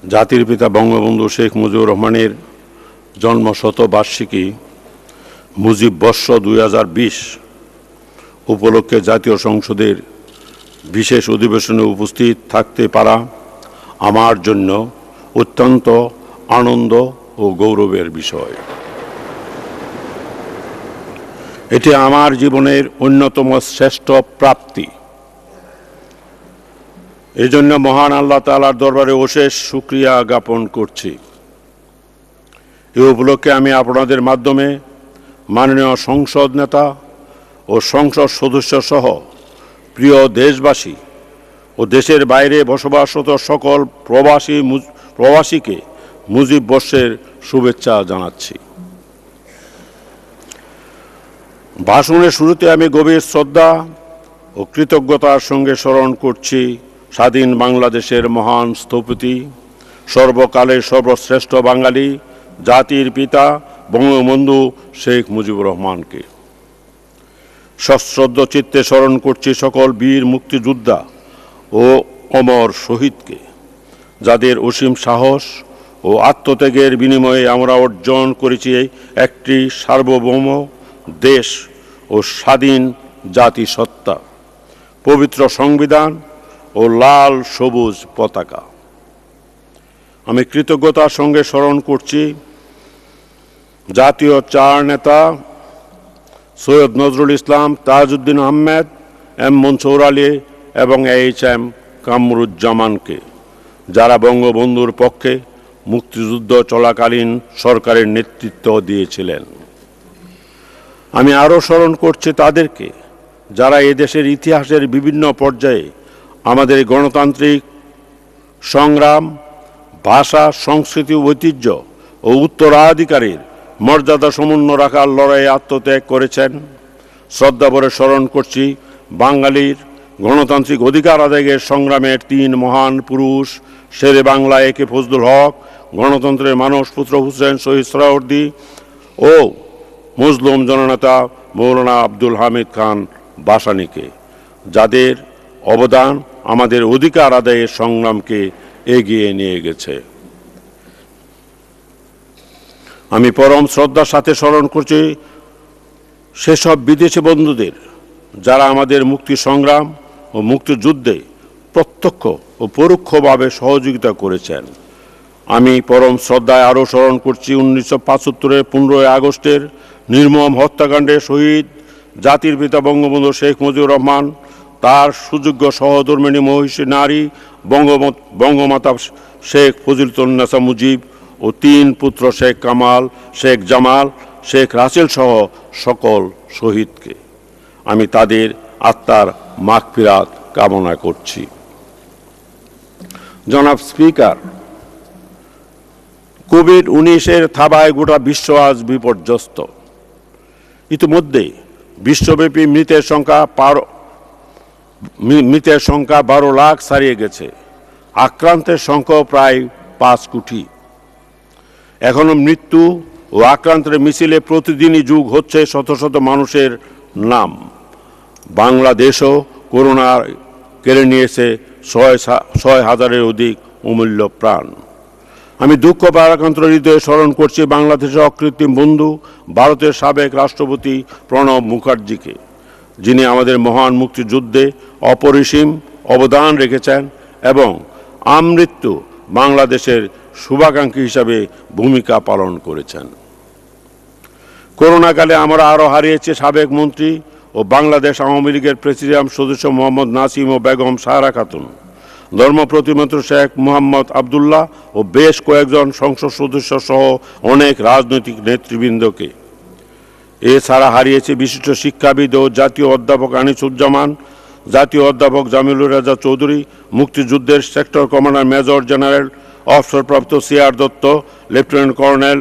জাতির পিতা বঙ্গবন্ধু শেখ মুজিবুর রহমানের জন্মশতবার্ষিকী মুজিব বর্ষ 2020 উপলক্ষে জাতীয় সংসদের বিশেষ অধিবেশনে উপস্থিত থাকতে পারা আমার জন্য অত্যন্ত আনন্দ ও গৌরবের বিষয়। এটি আমার জীবনের অন্যতম শ্রেষ্ঠ প্রাপ্তি। এজন্য মহান আল্লাহ তাআলার দরবারে অশেষ শুকরিয়া জ্ঞাপন করছি। এই উপলক্ষে আমি আপনাদের মাধ্যমে মাননীয় সংসদ নেতা ও সংসদ সদস্য সহ প্রিয় দেশবাসী ও দেশের বাইরে বসবাসরত সকল প্রবাসীকে মুজিব বর্ষের শুভেচ্ছা জানাচ্ছি। ভাষণের শুরুতে আমি গভীর শ্রদ্ধা ও কৃতজ্ঞতার সঙ্গে স্মরণ করছি স্বাধীন বাংলাদেশের মহান স্থপতি, সর্বকালের সর্বশ্রেষ্ঠ বাঙালি, জাতির পিতা বঙ্গবন্ধু শেখ মুজিবুর রহমানকে। সশ্রদ্ধ চিত্তে স্মরণ করছি সকল বীর মুক্তিযোদ্ধা ও অমর শহীদকে, যাদের অসীম সাহস ও আত্মত্যাগের বিনিময়ে আমরা অর্জন করেছি একটি সার্বভৌম দেশ ও স্বাধীন জাতিসত্তা, পবিত্র সংবিধান ও লাল সবুজ পতাকা। আমি কৃতজ্ঞতার সঙ্গে স্মরণ করছি জাতীয় চার নেতা সৈয়দ নজরুল ইসলাম, তাজউদ্দিন আহমেদ, এম মনসুর আলী এবং এইচ.এম. কামরুজ্জামানকে, যারা বঙ্গবন্ধুর পক্ষে মুক্তিযুদ্ধ চলাকালীন সরকারের নেতৃত্ব দিয়েছিলেন। আমি আরও স্মরণ করছি তাদেরকে, যারা এদেশের ইতিহাসের বিভিন্ন পর্যায়ে আমাদের গণতান্ত্রিক সংগ্রাম, ভাষা, সংস্কৃতি, ঐতিহ্য ও উত্তরাধিকারের মর্যাদা সমুন্ন রাখার লড়াইয়ে আত্মত্যাগ করেছেন। শ্রদ্ধাভরে স্মরণ করছি বাঙালির গণতান্ত্রিক অধিকার আদায়ের সংগ্রামের তিন মহান পুরুষ, শেরে বাংলা একে ফজলুল হক, গণতন্ত্রের মানসপুত্র হুসেন শহীদ সোহরাওয়ার্দী ও মজলুম জননেতা মৌলানা আব্দুল হামিদ খান ভাসানীকে, যাদের অবদান আমাদের অধিকার আদায়ের সংগ্রামকে এগিয়ে নিয়ে গেছে। আমি পরম শ্রদ্ধার সাথে স্মরণ করছি সেসব বিদেশি বন্ধুদের, যারা আমাদের মুক্তি সংগ্রাম ও মুক্তিযুদ্ধে প্রত্যক্ষ ও পরোক্ষভাবে সহযোগিতা করেছেন। আমি পরম শ্রদ্ধায় আরও স্মরণ করছি 1975-এর 15ই আগস্টের নির্মম হত্যাকাণ্ডে শহীদ জাতির পিতা বঙ্গবন্ধু শেখ মুজিবুর রহমান, তার সুযোগ্য সহধর্মিণী মহিষী নারী বঙ্গমাতা শেখ ফজিলাতুন্নেসা মুজিব ও তিন পুত্র শেখ কামাল, শেখ জামাল, শেখ রাসেল সহ সকল শহীদকে। আমি তাদের আত্মার মাগফিরাত কামনা করছি। জনাব স্পিকার, কোভিড-19-এর থাবায় গোটা বিশ্ব আজ বিপর্যস্ত। ইতিমধ্যে বিশ্বব্যাপী মৃতের সংখ্যা 12 লাখ ছাড়িয়ে গেছে। আক্রান্তের সংখ্যাও প্রায় 5 কোটি। এখনো মৃত্যু ও আক্রান্তের মিছিলে প্রতিদিনই যোগ হচ্ছে শত শত মানুষের নাম। বাংলাদেশও করোনা কেড়ে নিয়েছে 6,000-এর অধিক অমূল্য প্রাণ। আমি দুঃখ ভারাক্রান্ত হৃদয়ে স্মরণ করছি বাংলাদেশের অকৃত্রিম বন্ধু ভারতের সাবেক রাষ্ট্রপতি প্রণব মুখার্জিকে, যিনি আমাদের মহান মুক্তিযুদ্ধে অপরিসীম অবদান রেখেছেন এবং আমৃত্যু বাংলাদেশের শুভাকাঙ্ক্ষী হিসাবে ভূমিকা পালন করেছেন। করোনাকালে আমরা আরও হারিয়েছি সাবেক মন্ত্রী ও বাংলাদেশ আওয়ামী লীগের প্রেসিডিয়াম সদস্য মোহাম্মদ নাসিম ও বেগম সাহারা খাতুন, ধর্ম প্রতিমন্ত্রী শেখ মোহাম্মদ আবদুল্লাহ ও বেশ কয়েকজন সংসদ সদস্য সহ অনেক রাজনৈতিক নেতৃবৃন্দকে। এছাড়া হারিয়েছে বিশিষ্ট শিক্ষাবিদ ও জাতীয় অধ্যাপক আনিসুজ্জামান, জাতীয় অধ্যাপক জামিলুর রেজা চৌধুরী, মুক্তিযুদ্ধের সেক্টর কমান্ডার মেজর জেনারেল অবসরপ্রাপ্ত সিআর দত্ত, লেফটেন্যান্ট কর্নেল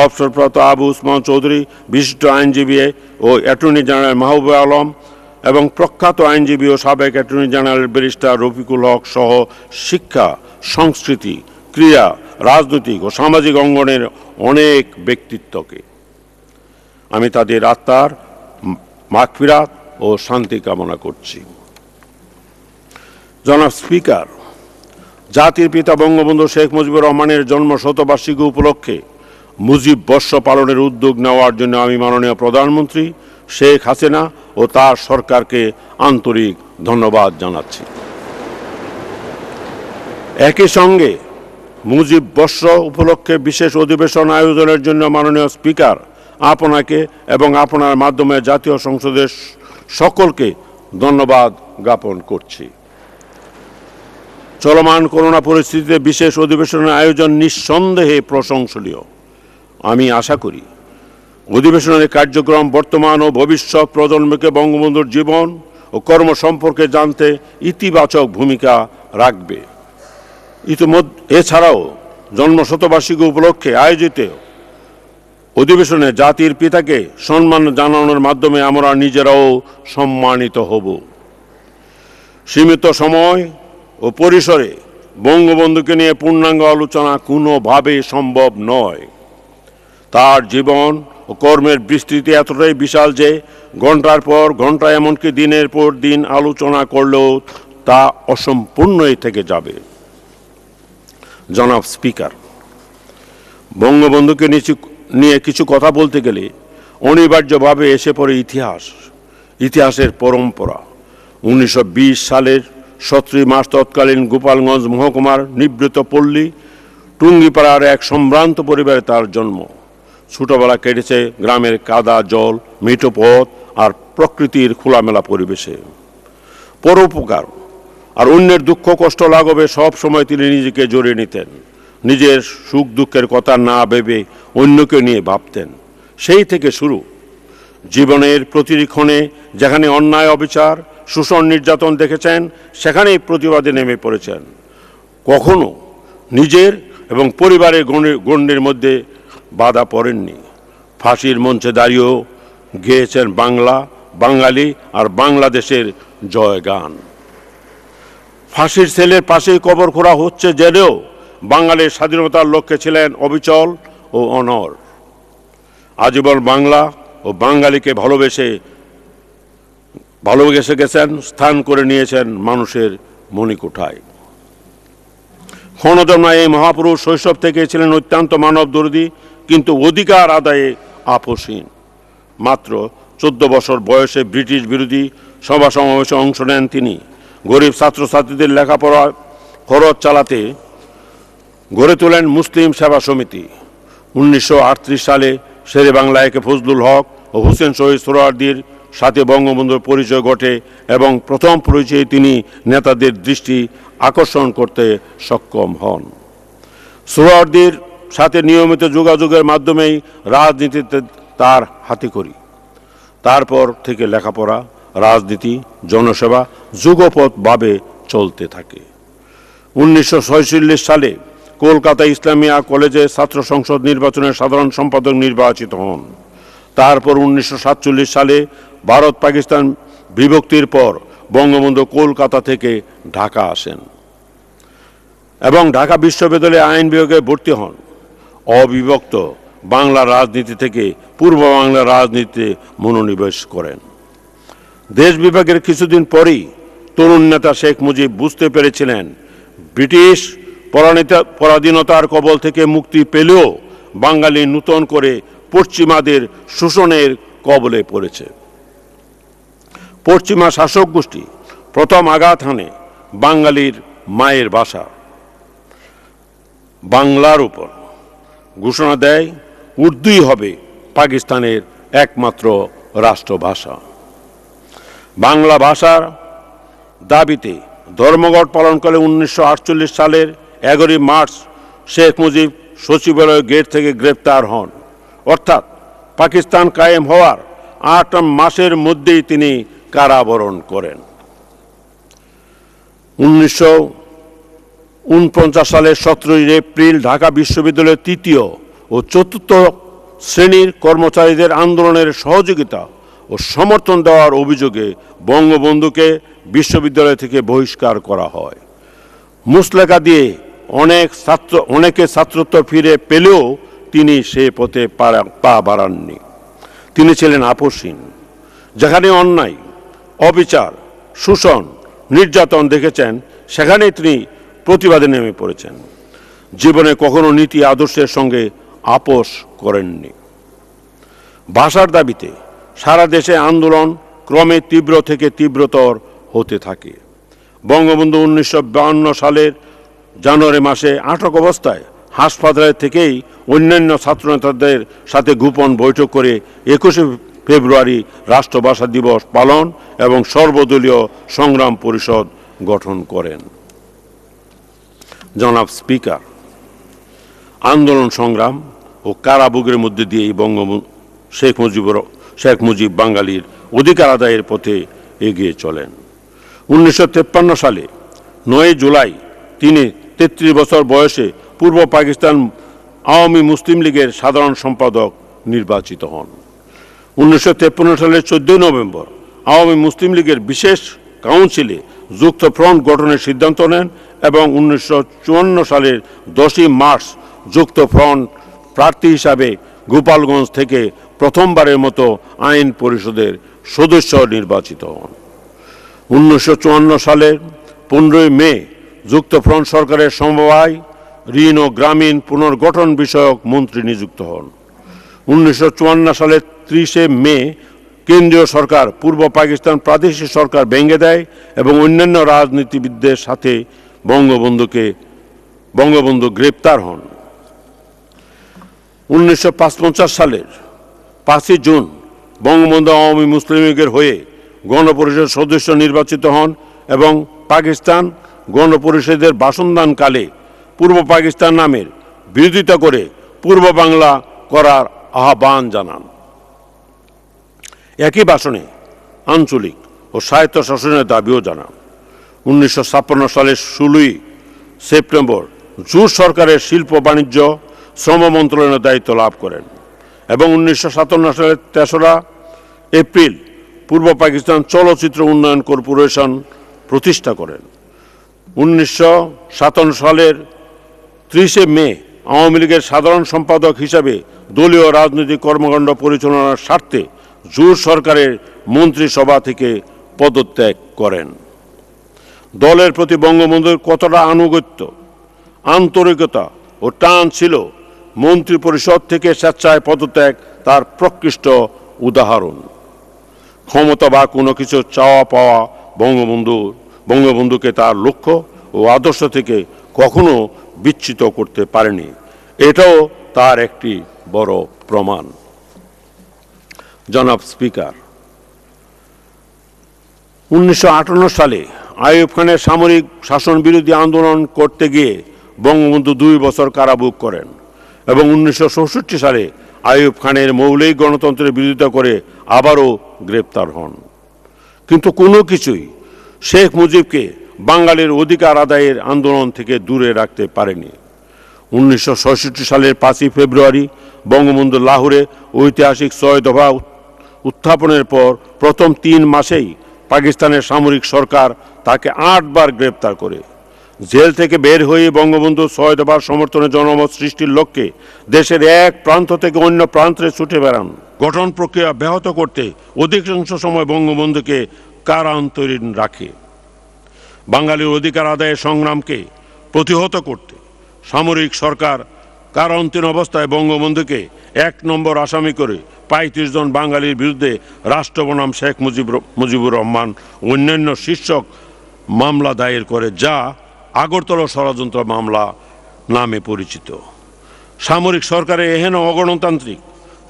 অবসরপ্রাপ্ত আবু উসমান চৌধুরী, বিশিষ্ট আইনজীবী ও অ্যাটর্নি জেনারেল মাহবুব আলম এবং প্রখ্যাত আইনজীবী ও সাবেক অ্যাটর্নি জেনারেল ব্যারিস্টার রফিকুল হক সহ শিক্ষা, সংস্কৃতি, ক্রীড়া, রাজনৈতিক ও সামাজিক অঙ্গনের অনেক ব্যক্তিত্বকে। আমি তাদের আত্মার মাগফিরাত ও শান্তি কামনা করছি। জনাব স্পিকার, জাতির পিতা বঙ্গবন্ধু শেখ মুজিবুর রহমানের জন্ম শতবার্ষিকী উপলক্ষে মুজিব বর্ষ পালনের উদ্যোগ নেওয়ার জন্য আমি মাননীয় প্রধানমন্ত্রী শেখ হাসিনা ও তার সরকারকে আন্তরিক ধন্যবাদ জানাচ্ছি। একই সঙ্গে মুজিব বর্ষ উপলক্ষে বিশেষ অধিবেশন আয়োজনের জন্য মাননীয় স্পিকার আপনাকে এবং আপনার মাধ্যমে জাতীয় সংসদের সকলকে ধন্যবাদ জ্ঞাপন করছি। চলমান করোনা পরিস্থিতিতে বিশেষ অধিবেশনের আয়োজন নিঃসন্দেহে প্রশংসনীয়। আমি আশা করি অধিবেশনের কার্যক্রম বর্তমান ও ভবিষ্যৎ প্রজন্মকে বঙ্গবন্ধুর জীবন ও কর্ম সম্পর্কে জানতে ইতিবাচক ভূমিকা রাখবে। এছাড়াও জন্মশতবার্ষিকী উপলক্ষে আয়োজিত অধিবেশনে জাতির পিতাকে সম্মান জানানোর মাধ্যমে আমরা নিজেরাও সম্মানিত হব। সীমিত সময় ও পরিসরে বঙ্গবন্ধুকে নিয়ে পূর্ণাঙ্গ আলোচনা কোনোভাবে সম্ভব নয়। তার জীবন ও কর্মের বিস্তৃতি এতটাই বিশাল যে ঘন্টার পর ঘন্টা এমনকি দিনের পর দিন আলোচনা করলেও তা অসম্পূর্ণই থেকে যাবে। জনাব স্পিকার, বঙ্গবন্ধুকে নিয়ে কিছু কথা বলতে গেলে অনিবার্যভাবে এসে পড়ে ইতিহাসের পরম্পরা। 1920 সালের 17 মার্চ তৎকালীন গোপালগঞ্জ মহকুমার নিবৃত পল্লী টুঙ্গিপাড়ার এক সম্ভ্রান্ত পরিবারে তার জন্ম। ছোটবেলা কেটেছে গ্রামের কাদা জল, মিঠো পথ আর প্রকৃতির খোলামেলা পরিবেশে। পরোপকার আর অন্যের দুঃখ কষ্ট লাঘবে সব সময় তিনি নিজেকে জড়িয়ে নিতেন। নিজের সুখ দুঃখের কথা না ভেবে অন্যকে নিয়ে ভাবতেন। সেই থেকে শুরু জীবনের প্রতিটি ক্ষণে যেখানে অন্যায় অবিচার শোষণ নির্যাতন দেখেছেন সেখানেই প্রতিবাদে নেমে পড়েছেন। কখনো নিজের এবং পরিবারের গণ্যের মধ্যে বাধা পড়েননি। ফাঁসির মঞ্চে দাঁড়িয়েও গেয়েছেন বাংলা, বাঙালি আর বাংলাদেশের জয়গান। ফাঁসির সেলের পাশেই কবর খোঁড়া হচ্ছে জেনেও বাঙালির স্বাধীনতার লক্ষ্যে ছিলেন অবিচল ও অনড়। আজীবন বাংলা ও বাঙালিকে ভালোবেসে গেছেন, স্থান করে নিয়েছেন মানুষের মণিকোঠায়। ক্ষণজন্মা এই মহাপুরুষ শৈশব থেকে ছিলেন অত্যন্ত মানবদর্দী, কিন্তু অধিকার আদায়ে আপোষহীন। মাত্র 14 বছর বয়সে ব্রিটিশ বিরোধী সভা সমাবেশে অংশ নেন তিনি। গরিব ছাত্রছাত্রীদের লেখাপড়া খরচ চালাতে গড়ে তোলেন মুসলিম সেবা সমিতি। 1938 সালে শেরে বাংলা একে ফজলুল হক ও হোসেন শহীদ সোহরাওয়ার্দীর সাথে বঙ্গবন্ধুর পরিচয় ঘটে এবং প্রথম পরিচয়ে তিনি নেতাদের দৃষ্টি আকর্ষণ করতে সক্ষম হন। সোহরাওয়ার্দীর সাথে নিয়মিত যোগাযোগের মাধ্যমেই রাজনীতিতে তার হাতেখড়ি। তারপর থেকে লেখাপড়া, রাজনীতি, জনসেবা যুগপৎভাবে চলতে থাকে। 1946 সালে কলকাতা ইসলামিয়া কলেজে ছাত্র সংসদ নির্বাচনের সাধারণ সম্পাদক নির্বাচিত হন। তারপর 1947 সালে ভারত পাকিস্তান বিভক্তির পর বঙ্গবন্ধু কলকাতা থেকে ঢাকা আসেন এবং ঢাকা বিশ্ববিদ্যালয়ে আইন বিভাগে ভর্তি হন। অবিভক্ত বাংলা রাজনীতি থেকে পূর্ব বাংলার রাজনীতিতে মনোনিবেশ করেন। দেশ বিভাগের কিছুদিন পরেই তরুণ নেতা শেখ মুজিব বুঝতে পেরেছিলেন ব্রিটিশ পরাধীনতার কবল থেকে মুক্তি পেলেও বাঙালি নূতন করে পশ্চিমাদের শোষণের কবলে পড়েছে। পশ্চিমা শাসক গোষ্ঠী প্রথম আঘাত হানে বাঙালির মায়ের ভাষা বাংলার উপর। ঘোষণা দেয় উর্দুই হবে পাকিস্তানের একমাত্র রাষ্ট্রভাষা। বাংলা ভাষার দাবিতে ধর্মঘট পালন করে 1948 সালের 11 মার্চ শেখ মুজিব সচিবালয় গেট থেকে গ্রেপ্তার হন। অর্থাৎ পাকিস্তান কায়েম হওয়ার 8 মাসের মধ্যেই তিনি কারাবরণ করেন। 1949 সালের 17 এপ্রিল ঢাকা বিশ্ববিদ্যালয়ের 3য় ও 4র্থ শ্রেণীর কর্মচারীদের আন্দোলনের সহযোগিতা ও সমর্থন দেওয়ার অভিযোগে বঙ্গবন্ধুকে বিশ্ববিদ্যালয় থেকে বহিষ্কার করা হয়। মুচলেকা দিয়ে অনেকে ছাত্রত্ব ফিরে পেলেও তিনি সে পথে পা বাড়াননি। তিনি ছিলেন আপোষহীন। যেখানে অন্যায়, অবিচার, শোষণ, নির্যাতন দেখেছেন সেখানে তিনি প্রতিবাদে নেমে পড়েছেন। জীবনে কখনো নীতি আদর্শের সঙ্গে আপোষ করেননি। ভাষার দাবিতে সারা দেশে আন্দোলন ক্রমে তীব্র থেকে তীব্রতর হতে থাকে। বঙ্গবন্ধু 1952 সালের জানুয়ারি মাসে আটক অবস্থায় হাসপাতালে থেকেই অন্যান্য ছাত্রনেতাদের সাথে গোপন বৈঠক করে 21শে ফেব্রুয়ারি রাষ্ট্রভাষা দিবস পালন এবং সর্বদলীয় সংগ্রাম পরিষদ গঠন করেন। জনাব স্পিকার, আন্দোলন সংগ্রাম ও কারাভোগের মধ্যে দিয়েই বঙ্গবন্ধু শেখ মুজিব বাঙালির অধিকার আদায়ের পথে এগিয়ে চলেন। 1953 সালে 9 জুলাই তিনি 33 বছর বয়সে পূর্ব পাকিস্তান আওয়ামী মুসলিম লীগের সাধারণ সম্পাদক নির্বাচিত হন। 1953 সালের 14 নভেম্বর আওয়ামী মুসলিম লীগের বিশেষ কাউন্সিলে যুক্ত ফ্রন্ট গঠনের সিদ্ধান্ত নেন এবং 1954 সালের 10 মার্চ যুক্ত ফ্রন্ট প্রার্থী হিসাবে গোপালগঞ্জ থেকে প্রথমবারের মতো আইন পরিষদের সদস্য নির্বাচিত হন। 1954 সালের 15 মে যুক্তফ্রন্ট সরকারের সমবায়, ঋণ ও গ্রামীণ পুনর্গঠন বিষয়ক মন্ত্রী নিযুক্ত হন। 1954 সালের 30 মে কেন্দ্রীয় সরকার পূর্ব পাকিস্তান প্রাদেশিক সরকার ভেঙে দেয় এবং অন্যান্য রাজনীতিবিদদের সাথে বঙ্গবন্ধু গ্রেপ্তার হন। 1955 সালের 5 জুন বঙ্গবন্ধু আওয়ামী মুসলিম লীগের হয়ে গণপরিষদ সদস্য নির্বাচিত হন এবং পাকিস্তান গণপরিষদের ভাষণদানকালে পূর্ব পাকিস্তান নামের বিরোধিতা করে পূর্ব বাংলা করার আহ্বান জানান। একই ভাষণে আঞ্চলিক ও স্বায়ত্তশাসনের দাবিও জানান। 1956 সালের 16 সেপ্টেম্বর জোট সরকারের শিল্প বাণিজ্য শ্রম মন্ত্রণালয়ের দায়িত্ব লাভ করেন এবং 1957 সালের 3রা এপ্রিল পূর্ব পাকিস্তান চলচ্চিত্র উন্নয়ন কর্পোরেশন প্রতিষ্ঠা করেন। 1957 সালের 30 মে আওয়ামী লীগের সাধারণ সম্পাদক হিসাবে দলীয় রাজনৈতিক কর্মকাণ্ড পরিচালনার স্বার্থে জোট সরকারের মন্ত্রিসভা থেকে পদত্যাগ করেন। দলের প্রতি বঙ্গবন্ধুর কতটা আনুগত্য, আন্তরিকতা ও টান ছিল মন্ত্রী পরিষদ থেকে স্বেচ্ছায় পদত্যাগ তার প্রকৃষ্ট উদাহরণ। ক্ষমতা বা কোনো কিছু চাওয়া পাওয়া বঙ্গবন্ধুকে তার লক্ষ্য ও আদর্শ থেকে কখনো বিচ্যুত করতে পারেনি। এটাও তার একটি বড় প্রমাণ। জনাব স্পিকার, 1958 সালে আইয়ুব খানের সামরিক শাসন বিরোধী আন্দোলন করতে গিয়ে বঙ্গবন্ধু 2 বছর কারাভোগ করেন এবং 1964 সালে আইয়ুব খানের মৌলিক গণতন্ত্রের বিরোধিতা করে আবারও গ্রেপ্তার হন। কিন্তু কোনো কিছুই শেখ মুজিবকে বাঙালির অধিকার আদায়ের আন্দোলন থেকে দূরে রাখতে পারেনি। 1966 সালের 5 ফেব্রুয়ারি বঙ্গবন্ধু লাহোরে ঐতিহাসিক 6 দফা উত্থাপনের পর প্রথম 3 মাসেই পাকিস্তানের সামরিক সরকার তাকে 8 বার গ্রেপ্তার করে। জেল থেকে বের হয়ে বঙ্গবন্ধু 6 দফার সমর্থনে জনমত সৃষ্টির লক্ষ্যে দেশের এক প্রান্ত থেকে অন্য প্রান্তে ছুটে বেড়ান। গঠন প্রক্রিয়া ব্যাহত করতে অধিকাংশ সময় বঙ্গবন্ধুকে কারান্তরীণ রাখে। বাঙালির অধিকার আদায়ের সংগ্রামকে প্রতিহত করতে সামরিক সরকার কারান্তরীণ অবস্থায় বঙ্গবন্ধুকে 1 নম্বর আসামি করে 35 জন বাঙালির বিরুদ্ধে রাষ্ট্র বনাম শেখ মুজিবুর রহমান অন্যান্য শীর্ষক মামলা দায়ের করে, যা আগরতলা ষড়যন্ত্র মামলা নামে পরিচিত। সামরিক সরকারের এহেন অগণতান্ত্রিক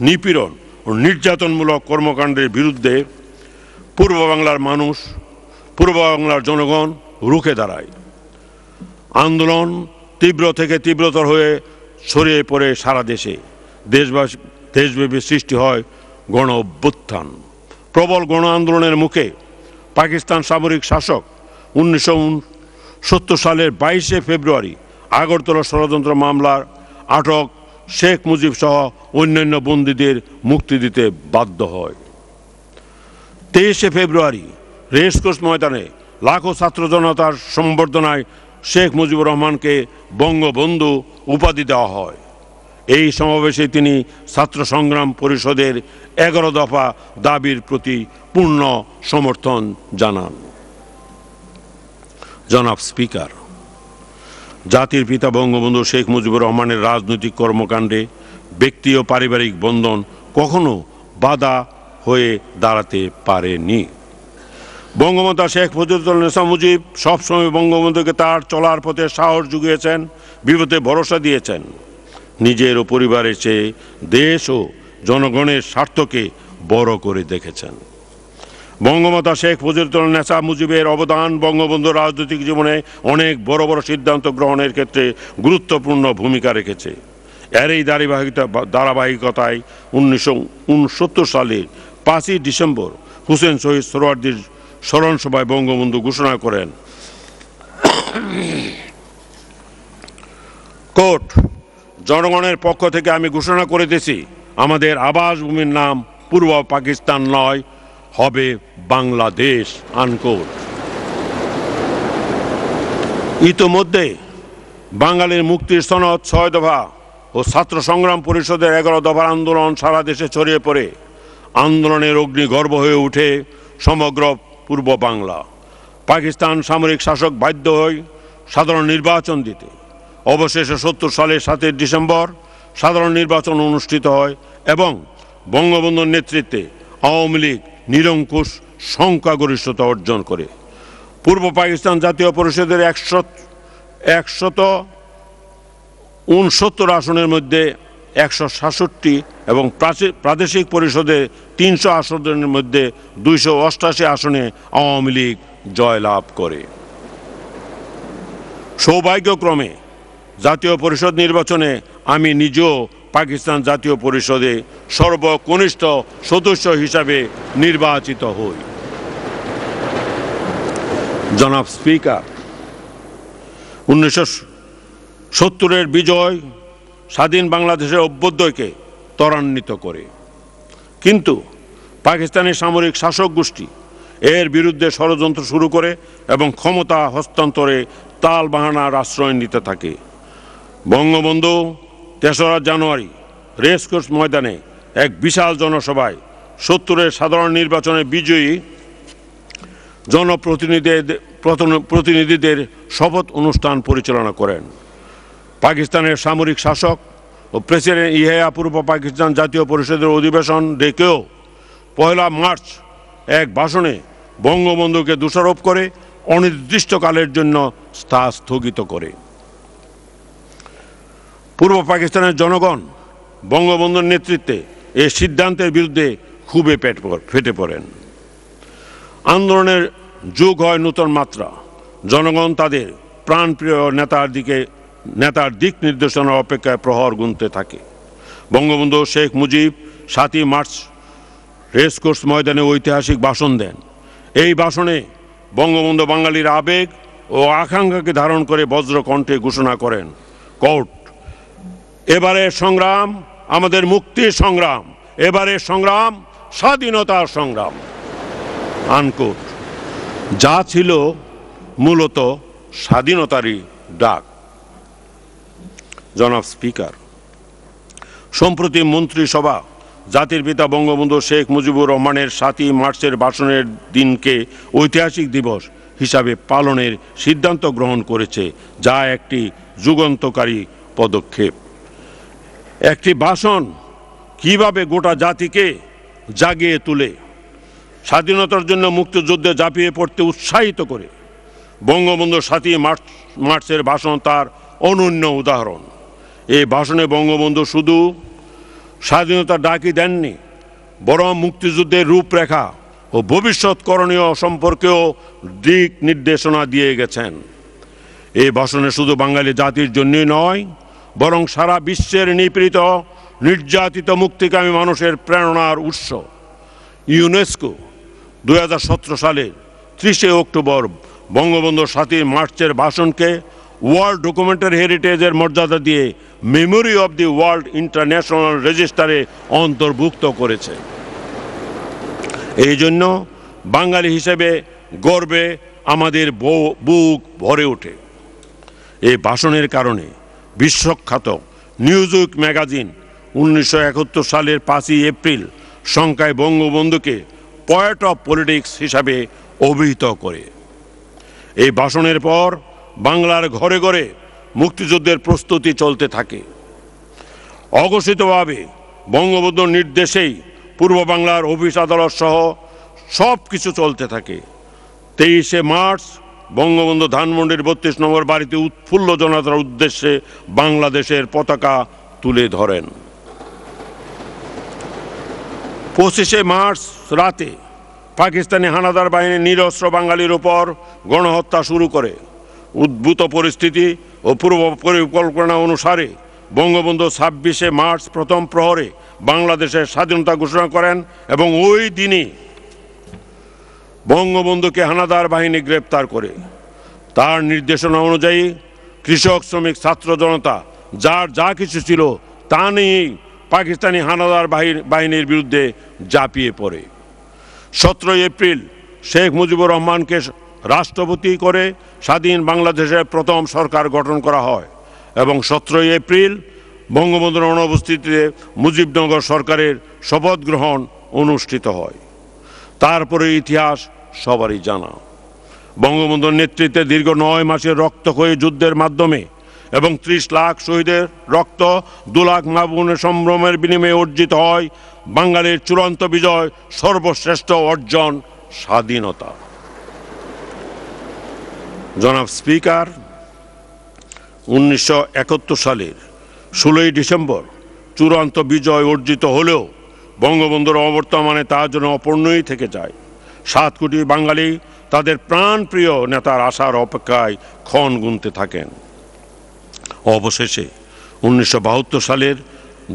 নিপীড়ন ও নির্যাতনমূলক কর্মকাণ্ডের বিরুদ্ধে পূর্ব বাংলার মানুষ, পূর্ব বাংলার জনগণ রুখে দাঁড়ায়। আন্দোলন তীব্র থেকে তীব্রতর হয়ে ছড়িয়ে পড়ে সারা দেশে। দেশব্যাপী সৃষ্টি হয় গণ অভ্যুত্থান। প্রবল গণ আন্দোলনের মুখে পাকিস্তান সামরিক শাসক 1970 সালের 22 ফেব্রুয়ারি আগরতলা ষড়যন্ত্র মামলার আটক শেখ মুজিব সহ অন্যান্য বন্দীদের মুক্তি দিতে বাধ্য হয়। 23 ফেব্রুয়ারি রেসকোর্স ময়দানে লাখো ছাত্র জনতার সম্বর্ধনায় শেখ মুজিবুর রহমানকে বঙ্গবন্ধু উপাধি দেওয়া হয়। এই সমাবেশে তিনি ছাত্র সংগ্রাম পরিষদের 11 দফা দাবির প্রতি পূর্ণ সমর্থন জানান। জনাব স্পিকার, জাতির পিতা বঙ্গবন্ধু শেখ মুজিবুর রহমানের রাজনৈতিক কর্মকাণ্ডে ব্যক্তি ও পারিবারিক বন্ধন কখনো বাধা হয়ে দাঁড়াতে পারেনি। বঙ্গমাতা শেখ মুজিবুন্নেছা মুজিব সবসময় বঙ্গবন্ধুকে তার চলার পথে সাহস জুগিয়েছেন, বিপদে ভরসা দিয়েছেন। নিজের ও পরিবারের চেয়ে দেশ ও জনগণের স্বার্থকে বড় করে দেখেছেন। বঙ্গমাতা শেখ মুজিবুন্নেছা মুজিবের অবদান বঙ্গবন্ধুর রাজনৈতিক জীবনে অনেক বড় বড় সিদ্ধান্ত গ্রহণের ক্ষেত্রে গুরুত্বপূর্ণ ভূমিকা রেখেছে। এরই ধারাবাহিকতায় 1969 সালের 5ই ডিসেম্বর হুসেন শহীদ সোহরাওয়ার্দীর স্মরণ সভায় বঙ্গবন্ধু ঘোষণা করেন, কোর্ট, জনগণের পক্ষ থেকে আমি ঘোষণা করিতেছি, আমাদের আবাসভূমির নাম পূর্ব পাকিস্তান নয়, হবে বাংলাদেশ, আনকোট। ইতোমধ্যে বাঙালির মুক্তির সনদ 6 দফা ও ছাত্র সংগ্রাম পরিষদের 11 দফার আন্দোলন সারা দেশে ছড়িয়ে পড়ে আন্দোলনের অগ্নিগর্ভ হয়ে উঠে সমগ্র পূর্ব বাংলা। পাকিস্তান সামরিক শাসক বাধ্য হয় সাধারণ নির্বাচন দিতে। অবশেষে 70 সালের 7 ডিসেম্বর সাধারণ নির্বাচন অনুষ্ঠিত হয় এবং বঙ্গবন্ধুর নেতৃত্বে আওয়ামী লীগ নিরঙ্কুশ সংখ্যাগরিষ্ঠতা অর্জন করে। পূর্ব পাকিস্তান জাতীয় পরিষদের 169 আসনের মধ্যে 166 এবং প্রাদেশিক পরিষদে 300 আসনের মধ্যে 288 আসনে আওয়ামী লীগ জয়লাভ করে। সৌভাগ্যক্রমে জাতীয় পরিষদ নির্বাচনে আমি নিজেও পাকিস্তান জাতীয় পরিষদে সর্বকনিষ্ঠ সদস্য হিসাবে নির্বাচিত হই। জনাব স্পিকার, 1970-এর বিজয় স্বাধীন বাংলাদেশের অভ্যুদয়কে ত্বরান্বিত করে, কিন্তু পাকিস্তানের সামরিক শাসক গোষ্ঠী এর বিরুদ্ধে ষড়যন্ত্র শুরু করে এবং ক্ষমতা হস্তান্তরে তালবাহানার আশ্রয় নিতে থাকে। বঙ্গবন্ধু 3রা জানুয়ারি রেসকোর্স ময়দানে এক বিশাল জনসভায় 70-এর সাধারণ নির্বাচনে বিজয়ী জনপ্রতিনিধিদের শপথ অনুষ্ঠান পরিচালনা করেন। পাকিস্তানের সামরিক শাসক ও প্রেসিডেন্ট ইয়াহিয়া পূর্ব পাকিস্তান জাতীয় পরিষদের অধিবেশন ডেকেও 1 মার্চ এক ভাষণে বঙ্গবন্ধুকে দোষারোপ করে অনির্দিষ্টকালের জন্য স্থগিত করে। পূর্ব পাকিস্তানের জনগণ বঙ্গবন্ধুর নেতৃত্বে এই সিদ্ধান্তের বিরুদ্ধে খুবই ফেটে পড়েন। আন্দোলনের যুগ হয় নতুন মাত্রা। জনগণ তাদের প্রাণপ্রিয় নেতার দিক নির্দেশনার অপেক্ষায় প্রহর গুনতে থাকে। বঙ্গবন্ধু শেখ মুজিব 7ই মার্চ রেসকোর্স ময়দানে ঐতিহাসিক ভাষণ দেন। এই ভাষণে বঙ্গবন্ধু বাঙালির আবেগ ও আকাঙ্ক্ষাকে ধারণ করে বজ্রকণ্ঠে ঘোষণা করেন, কোর্ট, এবারের সংগ্রাম আমাদের মুক্তির সংগ্রাম, এবারের সংগ্রাম স্বাধীনতার সংগ্রাম, আনকোট। যা ছিল মূলত স্বাধীনতারই ডাক। জনাব স্পিকার, সম্প্রতি মন্ত্রিসভা জাতির পিতা বঙ্গবন্ধু শেখ মুজিবুর রহমানের 7ই মার্চের ভাষণের দিনকে ঐতিহাসিক দিবস হিসাবে পালনের সিদ্ধান্ত গ্রহণ করেছে, যা একটি যুগান্তকারী পদক্ষেপ। একটি ভাষণ কিভাবে গোটা জাতিকে জাগিয়ে তুলে স্বাধীনতার জন্য মুক্তিযুদ্ধে ঝাঁপিয়ে পড়তে উৎসাহিত করে, বঙ্গবন্ধুর 7ই মার্চের ভাষণ তার অনন্য উদাহরণ। এই ভাষণে বঙ্গবন্ধু শুধু স্বাধীনতার ডাকই দেননি, বরং মুক্তিযুদ্ধের রূপরেখা ও ভবিষ্যৎ করণীয় সম্পর্কেও দিক নির্দেশনা দিয়ে গেছেন। এই ভাষণে শুধু বাঙালি জাতির জন্যই নয়, বরং সারা বিশ্বের নিপীড়িত নির্যাতিত মুক্তিকামী মানুষের প্রেরণার উৎস। ইউনেস্কো 2017 সালের 30 অক্টোবর বঙ্গবন্ধুর 7ই মার্চের ভাষণকে ওয়ার্ল্ড ডকুমেন্টারি হেরিটেজের মর্যাদা দিয়ে memory of the world international রেজিস্টারে অন্তর্ভুক্ত করেছে। এই জন্য বাঙালি হিসেবে গর্বে আমাদের বুক ভরে ওঠে। এই ভাষণের কারণে বিশ্বখ্যাত নিউজউইক ম্যাগাজিন 1971 সালের 5ই এপ্রিল সংখ্যায় বঙ্গবন্ধুকে পয়েট অফ পলিটিক্স হিসাবে অভিহিত করে। এই ভাষণের পর বাংলার ঘরে ঘরে মুক্তিযুদ্ধের প্রস্তুতি চলতে থাকে। অঘোষিতভাবে বঙ্গবন্ধুর নির্দেশেই পূর্ব বাংলার অফিস আদালত সহ সব কিছু চলতে থাকে। 23শে মার্চ বঙ্গবন্ধু ধানমন্ডির 32 নম্বর বাড়িতে উৎফুল্ল জনতার উদ্দেশ্যে বাংলাদেশের পতাকা তুলে ধরেন। 25শে মার্চ রাতে পাকিস্তানি হানাদার বাহিনী নিরস্ত্র বাঙালির উপর গণহত্যা শুরু করে। উদ্ভূত পরিস্থিতি ও পূর্ব পরিকল্পনা অনুসারে বঙ্গবন্ধু 26শে মার্চ প্রথম প্রহরে বাংলাদেশের স্বাধীনতা ঘোষণা করেন এবং ওই দিনই বঙ্গবন্ধুকে হানাদার বাহিনী গ্রেপ্তার করে। তার নির্দেশনা অনুযায়ী কৃষক, শ্রমিক, ছাত্র জনতা যার যা কিছু ছিল তা নিয়েই পাকিস্তানি হানাদার বাহিনীর বিরুদ্ধে ঝাঁপিয়ে পড়ে। 17 এপ্রিল শেখ মুজিবুর রহমানকে রাষ্ট্রপতি করে স্বাধীন বাংলাদেশের প্রথম সরকার গঠন করা হয় এবং 17 এপ্রিল বঙ্গবন্ধুর অনুপস্থিতিতে মুজিবনগর সরকারের শপথ গ্রহণ অনুষ্ঠিত হয়। তারপরে ইতিহাস সবারই জানা। বঙ্গবন্ধুর নেতৃত্বে দীর্ঘ 9 মাসের রক্তক্ষয়ী যুদ্ধের মাধ্যমে এবং 30 লাখ শহীদের রক্ত, 2 লাখ মা-বোনের সম্ভ্রমের বিনিময়ে অর্জিত হয় বাঙালির চূড়ান্ত বিজয়, সর্বশ্রেষ্ঠ অর্জন স্বাধীনতা। জনাব স্পিকার, 1971 সালের 16 ডিসেম্বর চূড়ান্ত বিজয় অর্জিত হলেও বঙ্গবন্ধুর অবর্তমানে তার জন্য অপূর্ণই থেকে যায়। 7 কোটি বাঙালি তাদের প্রাণপ্রিয় নেতার আশার অপেক্ষায় ক্ষণ গুনতে থাকেন। অবশেষে 1972 সালের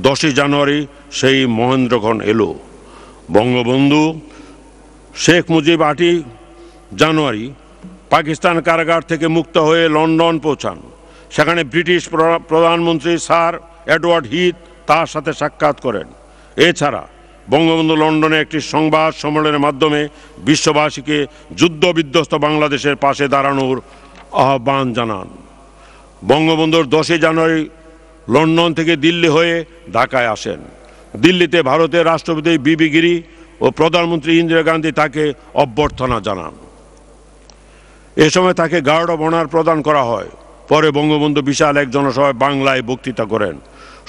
10 জানুয়ারি সেই মহেন্দ্রক্ষণ এলো। বঙ্গবন্ধু শেখ মুজিব 8 জানুয়ারি পাকিস্তান কারাগার থেকে মুক্ত হয়ে লন্ডন পৌঁছান। সেখানে ব্রিটিশ প্রধানমন্ত্রী স্যার এডওয়ার্ড হিথ তার সাথে সাক্ষাৎ করেন। এছাড়া বঙ্গবন্ধু লন্ডনে একটি সংবাদ সম্মেলনের মাধ্যমে বিশ্ববাসীকে যুদ্ধবিধ্বস্ত বাংলাদেশের পাশে দাঁড়ানোর আহ্বান জানান। বঙ্গবন্ধুর 10 জানুয়ারি লন্ডন থেকে দিল্লি হয়ে ঢাকায় আসেন। দিল্লিতে ভারতের রাষ্ট্রপতি বিবি গিরি ও প্রধানমন্ত্রী ইন্দিরা গান্ধী তাকে অভ্যর্থনা জানান। এ সময় তাকে গার্ড অব অনার প্রদান করা হয়। পরে বঙ্গবন্ধু বিশাল এক জনসভায় বাংলায় বক্তৃতা করেন।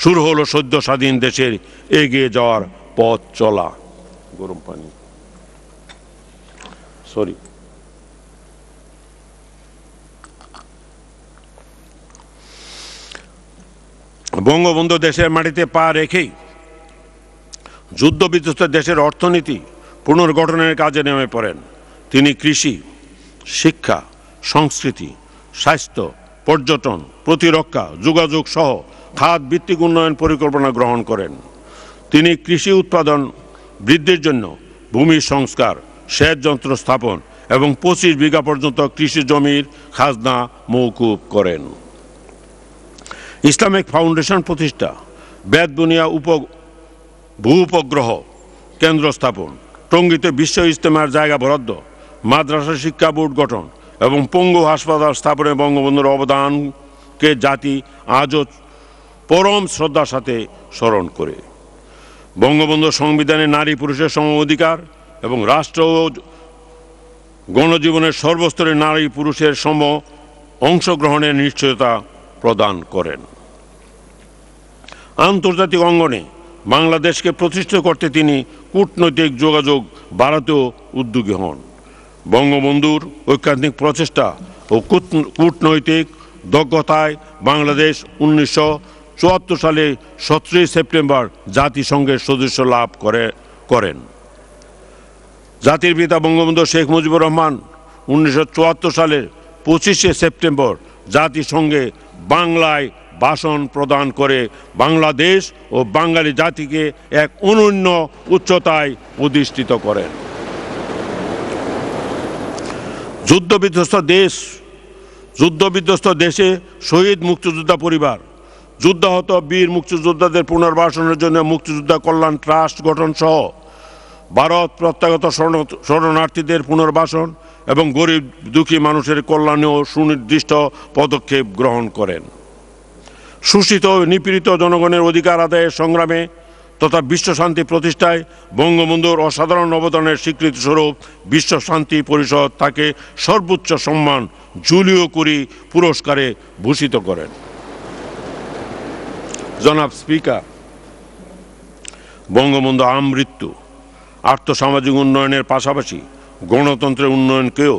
শুরু হলো সদ্য স্বাধীন দেশের এগিয়ে যাওয়ার পথ চলা। গরম পানি বঙ্গবন্ধু দেশের মাটিতে পা রেখেই যুদ্ধবিধ্বস্ত দেশের অর্থনীতি পুনর্গঠনের কাজে নেমে পড়েন। তিনি কৃষি, শিক্ষা, সংস্কৃতি, স্বাস্থ্য, পর্যটন, প্রতিরক্ষা, যোগাযোগ সহ খাত ভিত্তিক উন্নয়ন পরিকল্পনা গ্রহণ করেন। তিনি কৃষি উৎপাদন বৃদ্ধির জন্য ভূমি সংস্কার, সেচ যন্ত্র স্থাপন এবং 25 বিঘা পর্যন্ত কৃষি জমির খাজনা মওকুফ করেন। ইসলামিক ফাউন্ডেশন প্রতিষ্ঠা, বেতবুনিয়া ভূ উপগ্রহ কেন্দ্র স্থাপন, টঙ্গীতে বিশ্ব ইজতেমার জায়গা বরাদ্দ, মাদ্রাসা শিক্ষা বোর্ড গঠন এবং পঙ্গু হাসপাতাল স্থাপনে বঙ্গবন্ধুর অবদানকে জাতি আজও পরম শ্রদ্ধার সাথে স্মরণ করে। বঙ্গবন্ধু সংবিধানে নারী পুরুষের সম অধিকার এবং রাষ্ট্র ও গণজীবনের সর্বস্তরে নারী পুরুষের সম অংশগ্রহণের নিশ্চয়তা প্রদান করেন। আন্তর্জাতিক অঙ্গনে বাংলাদেশকে প্রতিষ্ঠিত করতে তিনি কূটনৈতিক যোগাযোগ বাড়াতেও উদ্যোগী হন। বঙ্গবন্ধুর ঐকান্তিক প্রচেষ্টা ও কূটনৈতিক দক্ষতায় বাংলাদেশ 1974 সালে 17 সেপ্টেম্বর জাতিসংঘের সদস্য লাভ করেন। জাতির পিতা বঙ্গবন্ধু শেখ মুজিবুর রহমান 1974 সালের 25শে সেপ্টেম্বর জাতিসংঘে বাংলায় ভাষণ প্রদান করে বাংলাদেশ ও বাঙালি জাতিকে এক অনন্য উচ্চতায় অধিষ্ঠিত করেন। যুদ্ধবিধ্বস্ত দেশে শহীদ মুক্তিযোদ্ধা পরিবার, যুদ্ধাহত বীর মুক্তিযোদ্ধাদের পুনর্বাসনের জন্য মুক্তিযোদ্ধা কল্যাণ ট্রাস্ট গঠন সহ ভারত প্রত্যাগত শরণার্থীদের পুনর্বাসন এবং গরিব দুঃখী মানুষের কল্যাণেও সুনির্দিষ্ট পদক্ষেপ গ্রহণ করেন। শোষিত ও নিপীড়িত জনগণের অধিকার আদায়ের সংগ্রামে তথা বিশ্বশান্তি প্রতিষ্ঠায় বঙ্গবন্ধুর অসাধারণ অবদানের স্বীকৃতিস্বরূপ বিশ্ব শান্তি পরিষদ তাকে সর্বোচ্চ সম্মান জুলিও কুরি পুরস্কারে ভূষিত করেন। জনাব স্পিকার, বঙ্গবন্ধু আমৃত্যু আর্থসামাজিক উন্নয়নের পাশাপাশি গণতন্ত্রের উন্নয়নকেও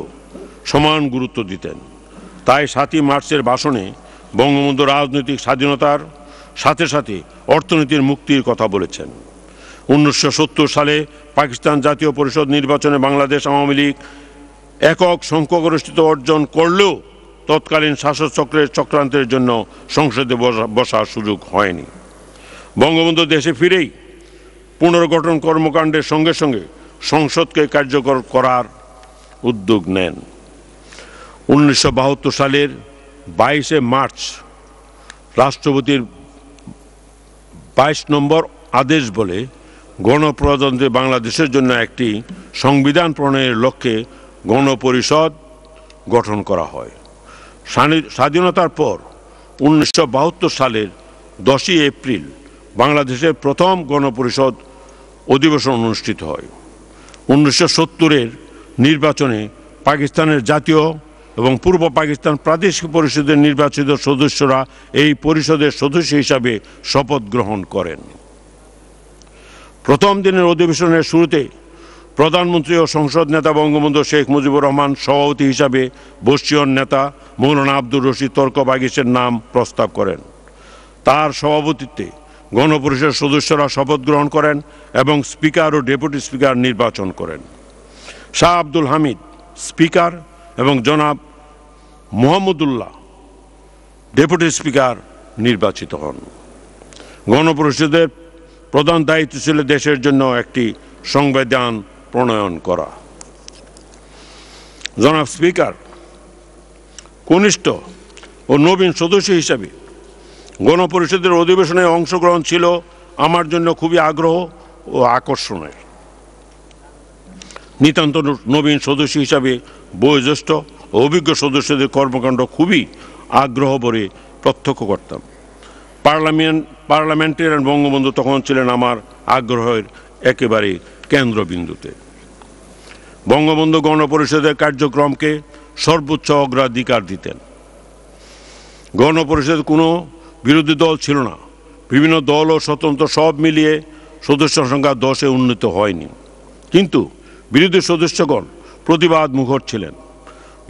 সমান গুরুত্ব দিতেন। তাই 7ই মার্চের ভাষণে বঙ্গবন্ধু রাজনৈতিক স্বাধীনতার সাথে সাথে অর্থনীতির মুক্তির কথা বলেছেন। 1970 সালে পাকিস্তান জাতীয় পরিষদ নির্বাচনে বাংলাদেশ আওয়ামী লীগ একক সংখ্যাগরিষ্ঠতা অর্জন করলেও তৎকালীন শাসকচক্রের চক্রান্তের জন্য সংসদে বসার সুযোগ হয়নি। বঙ্গবন্ধু দেশে ফিরেই পুনর্গঠন কর্মকাণ্ডের সঙ্গে সঙ্গে সংসদকে কার্যকর করার উদ্যোগ নেন। 1972 সালের 22শে মার্চ রাষ্ট্রপতির 22 নম্বর আদেশ বলে গণপ্রজাতন্ত্রী বাংলাদেশের জন্য একটি সংবিধান প্রণয়নের লক্ষ্যে গণপরিষদ গঠন করা হয়। স্বাধীনতার পর 1972 সালের 10ই এপ্রিল বাংলাদেশের প্রথম গণপরিষদ অধিবেশন অনুষ্ঠিত হয়। 1970-এর নির্বাচনে পাকিস্তানের জাতীয় এবং পূর্ব পাকিস্তান প্রাদেশিক পরিষদের নির্বাচিত সদস্যরা এই পরিষদের সদস্য হিসাবে শপথ গ্রহণ করেন। প্রথম দিনের অধিবেশনের শুরুতে প্রধানমন্ত্রী ও সংসদ নেতা বঙ্গবন্ধু শেখ মুজিবুর রহমান সভাপতি হিসাবে বর্ষীয় নেতা মৌলানা আব্দুর রশিদ তর্ক বাগিশের নাম প্রস্তাব করেন। তার সভাপতিত্বে গণপরিষদ সদস্যরা শপথ গ্রহণ করেন এবং স্পিকার ও ডেপুটি স্পিকার নির্বাচন করেন। শাহ আব্দুল হামিদ স্পিকার এবং জনাব মোহাম্মদুল্লাহ ডেপুটি স্পিকার নির্বাচিত হন। গণপরিষদের প্রধান দায়িত্ব ছিল দেশের জন্য একটি সংবিধান প্রণয়ন করা। জনাব স্পিকার, কনিষ্ঠ ও নবীন সদস্য হিসাবে গণপরিষদের অধিবেশনে অংশগ্রহণ ছিল আমার জন্য খুবই আগ্রহ ও আকর্ষণের। নিতান্ত নবীন সদস্য হিসাবে বয়োজ্যেষ্ঠ ও অভিজ্ঞ সদস্যদের কর্মকাণ্ড খুবই আগ্রহ ভরে প্রত্যক্ষ করতাম। পার্লামেন্টেরিয়ান বঙ্গবন্ধু তখন ছিলেন আমার আগ্রহের একেবারে কেন্দ্রবিন্দুতে। বঙ্গবন্ধু গণপরিষদের কার্যক্রমকে সর্বোচ্চ অগ্রাধিকার দিতেন। গণপরিষদের কোনো বিরোধী দল ছিল না। বিভিন্ন দল ও স্বতন্ত্র সব মিলিয়ে সদস্য সংখ্যা 10-এ উন্নীত হয়নি, কিন্তু বিরোধী সদস্যগণ প্রতিবাদ মুখর ছিলেন,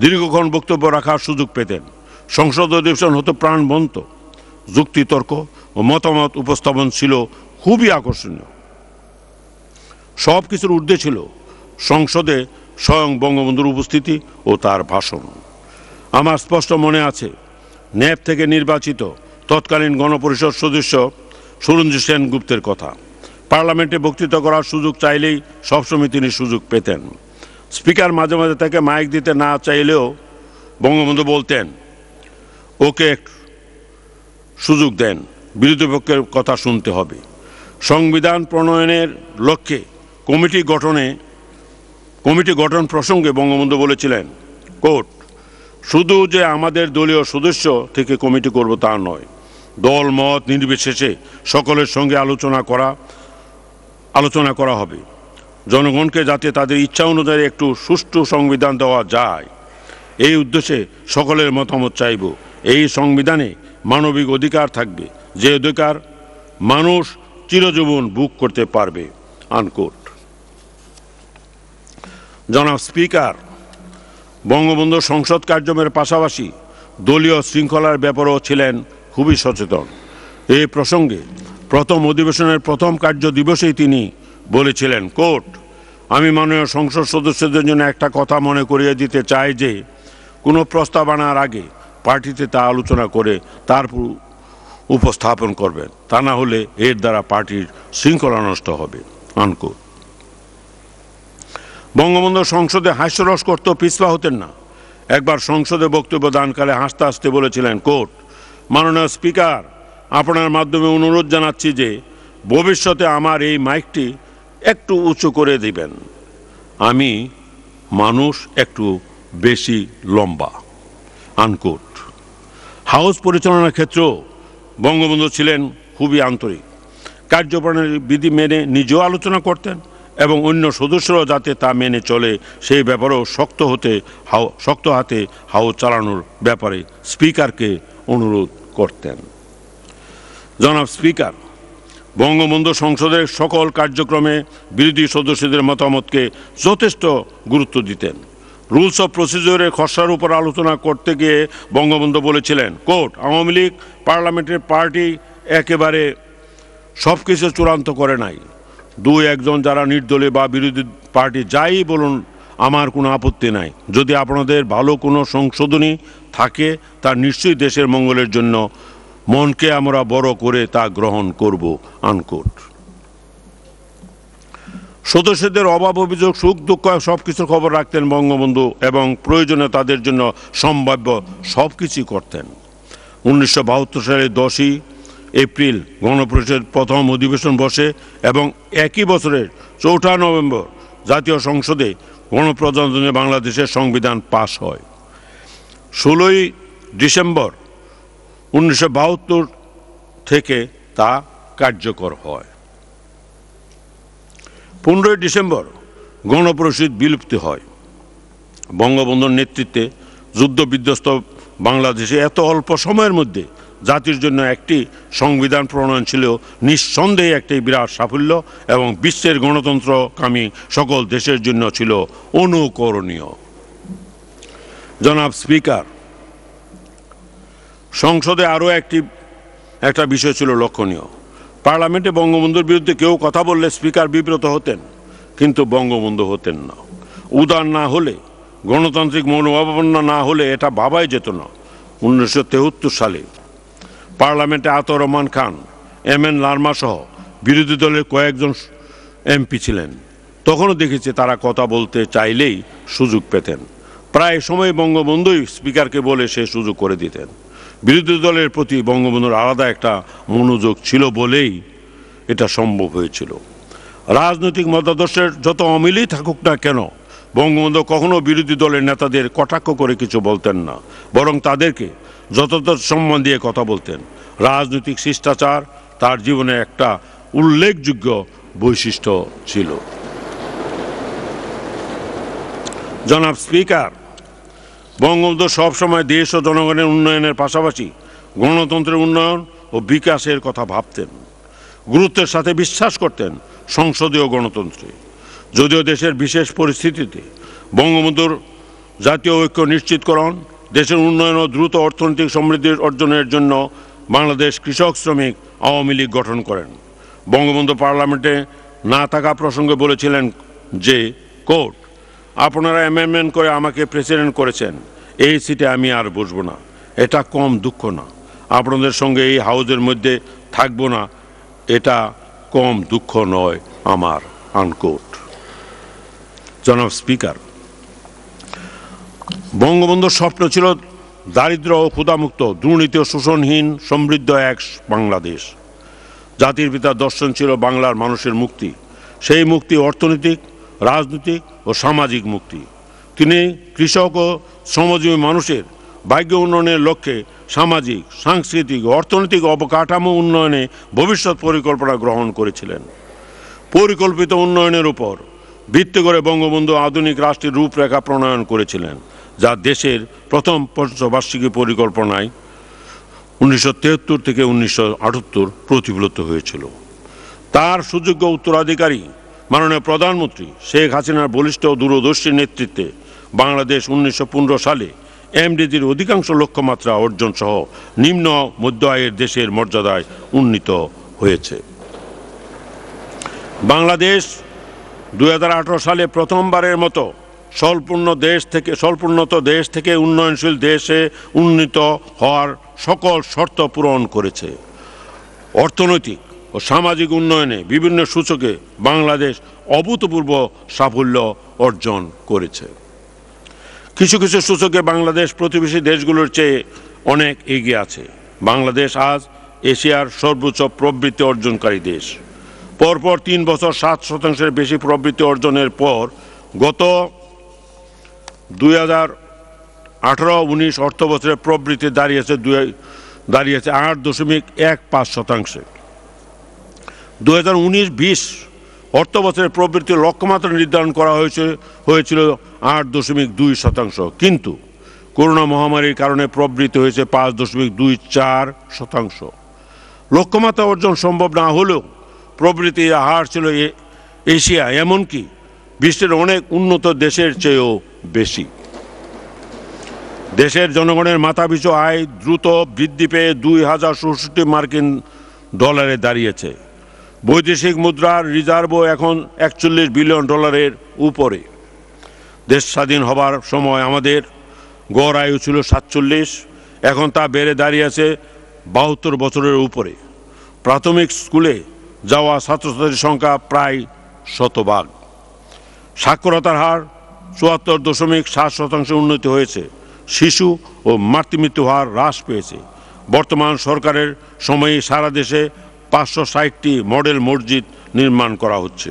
দীর্ঘক্ষণ বক্তব্য রাখার সুযোগ পেতেন। সংসদ অধিবেশন হতো প্রাণবন্ত, যুক্তিতর্ক ও মতামত উপস্থাপন ছিল খুবই আকর্ষণীয়। সব কিছুর ঊর্ধ্বে ছিল সংসদে স্বয়ং বঙ্গবন্ধুর উপস্থিতি ও তার ভাষণ। আমার স্পষ্ট মনে আছে ন্যাপ থেকে নির্বাচিত তৎকালীন গণপরিষদ সদস্য সুরঞ্জিত সেনগুপ্তের কথা। পার্লামেন্টে বক্তৃতা করার সুযোগ চাইলেই সবসময় তিনি সুযোগ পেতেন। স্পিকার মাঝে মাঝে তাকে মাইক দিতে না চাইলেও বঙ্গবন্ধু বলতেন, ওকে সুযোগ দেন, বিরোধী পক্ষের কথা শুনতে হবে। সংবিধান প্রণয়নের লক্ষ্যে কমিটি গঠন প্রসঙ্গে বঙ্গবন্ধু বলেছিলেন, কোর্ট, শুধু যে আমাদের দলীয় সদস্য থেকে কমিটি করব তা নয়, দল মত নির্বিশেষে সকলের সঙ্গে আলোচনা করা হবে। জনগণকে যাতে তাদের ইচ্ছা অনুযায়ী একটু সুষ্ঠু সংবিধান দেওয়া যায়, এই উদ্দেশ্যে সকলের মতামত চাইব। এই সংবিধানে মানবিক অধিকার থাকবে, যে অধিকার মানুষ চিরজীবন ভোগ করতে পারবে। আনকোট। জনাব স্পিকার, বঙ্গবন্ধু সংসদ কার্যক্রমের পাশাপাশি দলীয় শৃঙ্খলার ব্যাপারেও ছিলেন খুবই সচেতন। এই প্রসঙ্গে প্রথম অধিবেশনের প্রথম কার্য দিবসেই তিনি বলেছিলেন, কোর্ট, আমি মাননীয় সংসদ সদস্যদের জন্য একটা কথা মনে করিয়ে দিতে চাই যে কোনো প্রস্তাব আনার আগে পার্টিতে তা আলোচনা করে তারপর উপস্থাপন করবেন, তা না হলে এর দ্বারা পার্টির শৃঙ্খলা নষ্ট হবে। আনকোট। বঙ্গবন্ধু সংসদে হাস্যরস করতে পিছপা হতেন না। একবার সংসদে বক্তব্য দানকালে হাসতে হাসতে বলেছিলেন, কোর্ট, মাননীয় স্পিকার, আপনার মাধ্যমে অনুরোধ জানাচ্ছি যে ভবিষ্যতে আমার এই মাইকটি একটু উঁচু করে দিবেন। আমি মানুষ একটু বেশি লম্বা। আনকোট। হাউস পরিচালনার ক্ষেত্রেও বঙ্গবন্ধু ছিলেন খুবই আন্তরিক। কার্যপ্রণালীর বিধি মেনে নিজেও আলোচনা করতেন এবং অন্য সদস্যরাও যাতে তা মেনে চলে সেই ব্যাপারেও শক্ত হাতে হাউস চালানোর ব্যাপারে স্পিকারকে অনুরোধ করতেন। জনাব স্পিকার বঙ্গবন্ধু সংসদের সকল কার্যক্রমে বিরোধী সদস্যদের মতামতকে যথেষ্ট গুরুত্ব দিতেন। রুলস অফ প্রসিডিওরের খসড়ার উপর আলোচনা করতে গিয়ে বঙ্গবন্ধু বলেছিলেন, কোর্ট, আওয়ামী লীগ পার্লামেন্টের পার্টি একেবারে সব কিছু চূড়ান্ত করে নাই। দুই একজন যারা নির্দলীয় বা বিরোধী পার্টি যাই বলুন, আমার কোনো আপত্তি নাই। যদি আপনাদের ভালো কোনো সংশোধনী থাকে তা নিশ্চয়ই দেশের মঙ্গলের জন্য, মনকে আমরা বড় করে তা গ্রহণ করব, আনকোট। সদস্যদের অভাব অভিযোগ, সুখ দুঃখ সব কিছুর খবর রাখতেন বঙ্গবন্ধু এবং প্রয়োজনে তাদের জন্য সম্ভাব্য সব কিছুই করতেন। 1972 সালের 10ই এপ্রিল গণপরিষদ প্রথম অধিবেশন বসে এবং একই বছরের 4 নভেম্বর জাতীয় সংসদে গণপ্রজাতন্ত্রী বাংলাদেশের সংবিধান পাশ হয়। 16ই ডিসেম্বর 1972 থেকে তা কার্যকর হয়। 15ই ডিসেম্বর গণপরিষদ বিলুপ্তি হয়। বঙ্গবন্ধুর নেতৃত্বে যুদ্ধবিধ্বস্ত বাংলাদেশে এত অল্প সময়ের মধ্যে জাতির জন্য একটি সংবিধান প্রণয়ন ছিল নিঃসন্দেহে একটি বিরাট সাফল্য এবং বিশ্বের গণতন্ত্রকামী সকল দেশের জন্য ছিল অনুকরণীয়। জনাব স্পিকার, সংসদে আরও একটা বিষয় ছিল লক্ষণীয়। পার্লামেন্টে বঙ্গবন্ধুর বিরুদ্ধে কেউ কথা বললে স্পিকার বিব্রত হতেন, কিন্তু বঙ্গবন্ধু হতেন না। উদার না হলে, গণতান্ত্রিক মনোভাবাপন্ন না হলে এটা ভাবাই যেত না। 1973 সালে পার্লামেন্টে আতর রহমান খান, এম.এন. লারমা সহ বিরোধী দলের কয়েকজন এমপি ছিলেন। তখনও দেখেছি তারা কথা বলতে চাইলেই সুযোগ পেতেন। প্রায় সময় বঙ্গবন্ধুই স্পিকারকে বলে সে সুযোগ করে দিতেন। বিরোধী দলের প্রতি বঙ্গবন্ধুর আলাদা একটা মনোযোগ ছিল বলেই এটা সম্ভব হয়েছিল। রাজনৈতিক মতাদর্শের যত অমিলই থাকুক না কেন, বঙ্গবন্ধু কখনো বিরোধী দলের নেতাদের কটাক্ষ করে কিছু বলতেন না, বরং তাদেরকে যথাযথ সম্মান দিয়ে কথা বলতেন। রাজনৈতিক শিষ্টাচার তার জীবনে একটা উল্লেখযোগ্য বৈশিষ্ট্য ছিল। জনাব স্পিকার, বঙ্গবন্ধু সবসময় দেশ ও জনগণের উন্নয়নের পাশাপাশি গণতন্ত্রের উন্নয়ন ও বিকাশের কথা ভাবতেন। গুরুত্বের সাথে বিশ্বাস করতেন সংসদীয় গণতন্ত্রে। যদিও দেশের বিশেষ পরিস্থিতিতে বঙ্গবন্ধুর জাতীয় ঐক্য নিশ্চিতকরণ, দেশের উন্নয়ন ও দ্রুত অর্থনৈতিক সমৃদ্ধি অর্জনের জন্য বাংলাদেশ কৃষক শ্রমিক আওয়ামী লীগ গঠন করেন। বঙ্গবন্ধু পার্লামেন্টে না থাকা প্রসঙ্গে বলেছিলেন যে, কোর্ট, আপনারা অ্যামেন্ডমেন্ট করে আমাকে প্রেসিডেন্ট করেছেন, এই সিটে আমি আর বসবো না। এটা কম দুঃখ না। আপনাদের সঙ্গে এই হাউজের মধ্যে থাকবো না, এটা কম দুঃখ নয় আমার, আনকোট। জনাব স্পিকার, বঙ্গবন্ধুর স্বপ্ন ছিল দারিদ্র ও ক্ষুধামুক্ত, দুর্নীতি ও শোষণহীন সমৃদ্ধ এক বাংলাদেশ। জাতির পিতার দর্শন ছিল বাংলার মানুষের মুক্তি। সেই মুক্তি অর্থনৈতিক, রাজনৈতিক ও সামাজিক মুক্তি। তিনি কৃষক ও শ্রমজীবী মানুষের ভাগ্য উন্নয়নের লক্ষ্যে সামাজিক, সাংস্কৃতিক ও অর্থনৈতিক অবকাঠামো উন্নয়নে ভবিষ্যৎ পরিকল্পনা গ্রহণ করেছিলেন। পরিকল্পিত উন্নয়নের উপর ভিত্তি করে বঙ্গবন্ধু আধুনিক রাষ্ট্রের রূপরেখা প্রণয়ন করেছিলেন, যা দেশের প্রথম পঞ্চবার্ষিকী পরিকল্পনায় 1973 থেকে 1978 প্রতিফলিত হয়েছিল। তার সুযোগ্য উত্তরাধিকারী মাননীয় প্রধানমন্ত্রী শেখ হাসিনার বলিষ্ঠ ও দূরদর্শী নেতৃত্বে বাংলাদেশ 1915 সালে এমডিজির অধিকাংশ লক্ষ্যমাত্রা অর্জন সহ নিম্ন মধ্য আয়ের দেশের মর্যাদায় উন্নীত হয়েছে। বাংলাদেশ 2018 সালে প্রথমবারের মতো স্বল্পোন্নত দেশ থেকে উন্নয়নশীল দেশে উন্নীত হওয়ার সকল শর্ত পূরণ করেছে। অর্থনৈতিক ও সামাজিক উন্নয়নে বিভিন্ন সূচকে বাংলাদেশ অভূতপূর্ব সাফল্য অর্জন করেছে। কিছু কিছু সূচকে বাংলাদেশ প্রতিবেশী দেশগুলোর চেয়ে অনেক এগিয়ে আছে। বাংলাদেশ আজ এশিয়ার সর্বোচ্চ প্রবৃদ্ধি অর্জনকারী দেশ। পরপর 3 বছর 7% বেশি প্রবৃদ্ধি অর্জনের পর গত 2018-19 অর্থ বছরের প্রবৃদ্ধি দাঁড়িয়েছে 8.15%। 2019-20 অর্থবছরের প্রবৃদ্ধির লক্ষ্যমাত্রা নির্ধারণ করা হয়েছিল 8.2%, কিন্তু করোনা মহামারীর কারণে প্রবৃদ্ধি হয়েছে 5.24%। লক্ষ্যমাত্রা অর্জন সম্ভব না হলেও প্রবৃদ্ধির হার ছিল এশিয়া এমনকি বিশ্বের অনেক উন্নত দেশের চেয়েও বেশি। দেশের জনগণের মাথাপিছু আয় দ্রুত বৃদ্ধি পেয়ে 2066 মার্কিন ডলারে দাঁড়িয়েছে। বৈদেশিক মুদ্রার রিজার্ভও এখন 41 বিলিয়ন ডলারের উপরে। দেশ স্বাধীন হবার সময় আমাদের গড় আয়ু ছিল 47, এখন তা বেড়ে দাঁড়িয়েছে 72 বছরের উপরে। প্রাথমিক স্কুলে যাওয়া ছাত্রছাত্রীর সংখ্যা প্রায় শতভাগ। সাক্ষরতার হার 74.7% উন্নতি হয়েছে। শিশু ও মাতৃমৃত্যু হার হ্রাস পেয়েছে। বর্তমান সরকারের সময়ে সারা দেশে 560টি মডেল মসজিদ নির্মাণ করা হচ্ছে।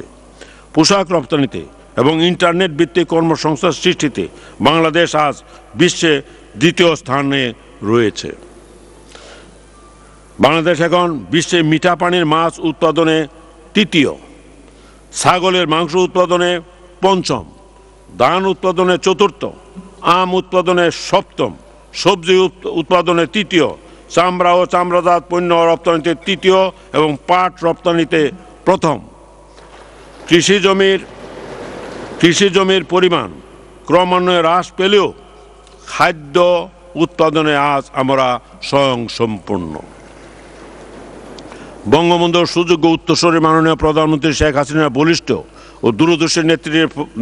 পোশাক রপ্তানিতে এবং ইন্টারনেট ভিত্তিক কর্মসংস্থান সৃষ্টিতে বাংলাদেশ আজ বিশ্বে দ্বিতীয় স্থানে রয়েছে। বাংলাদেশ এখন বিশ্বে মিঠা পানির মাছ উৎপাদনে তৃতীয়, ছাগলের মাংস উৎপাদনে পঞ্চম, ধান উৎপাদনে চতুর্থ, আম উৎপাদনে সপ্তম, সবজি উৎপাদনে তৃতীয়, চামড়া ও চামড়াজাত পণ্য রপ্তানিতে তৃতীয় এবং পাট রপ্তানিতে প্রথম। কৃষি জমির পরিমাণ ক্রমান্বয়ে হ্রাস পেলেও খাদ্য উৎপাদনে আজ আমরা স্বয়ংসম্পূর্ণ। বঙ্গবন্ধুর সুযোগ্য উত্তরসূরি মাননীয় প্রধানমন্ত্রী শেখ হাসিনার বলিষ্ঠ ও দূরদর্শী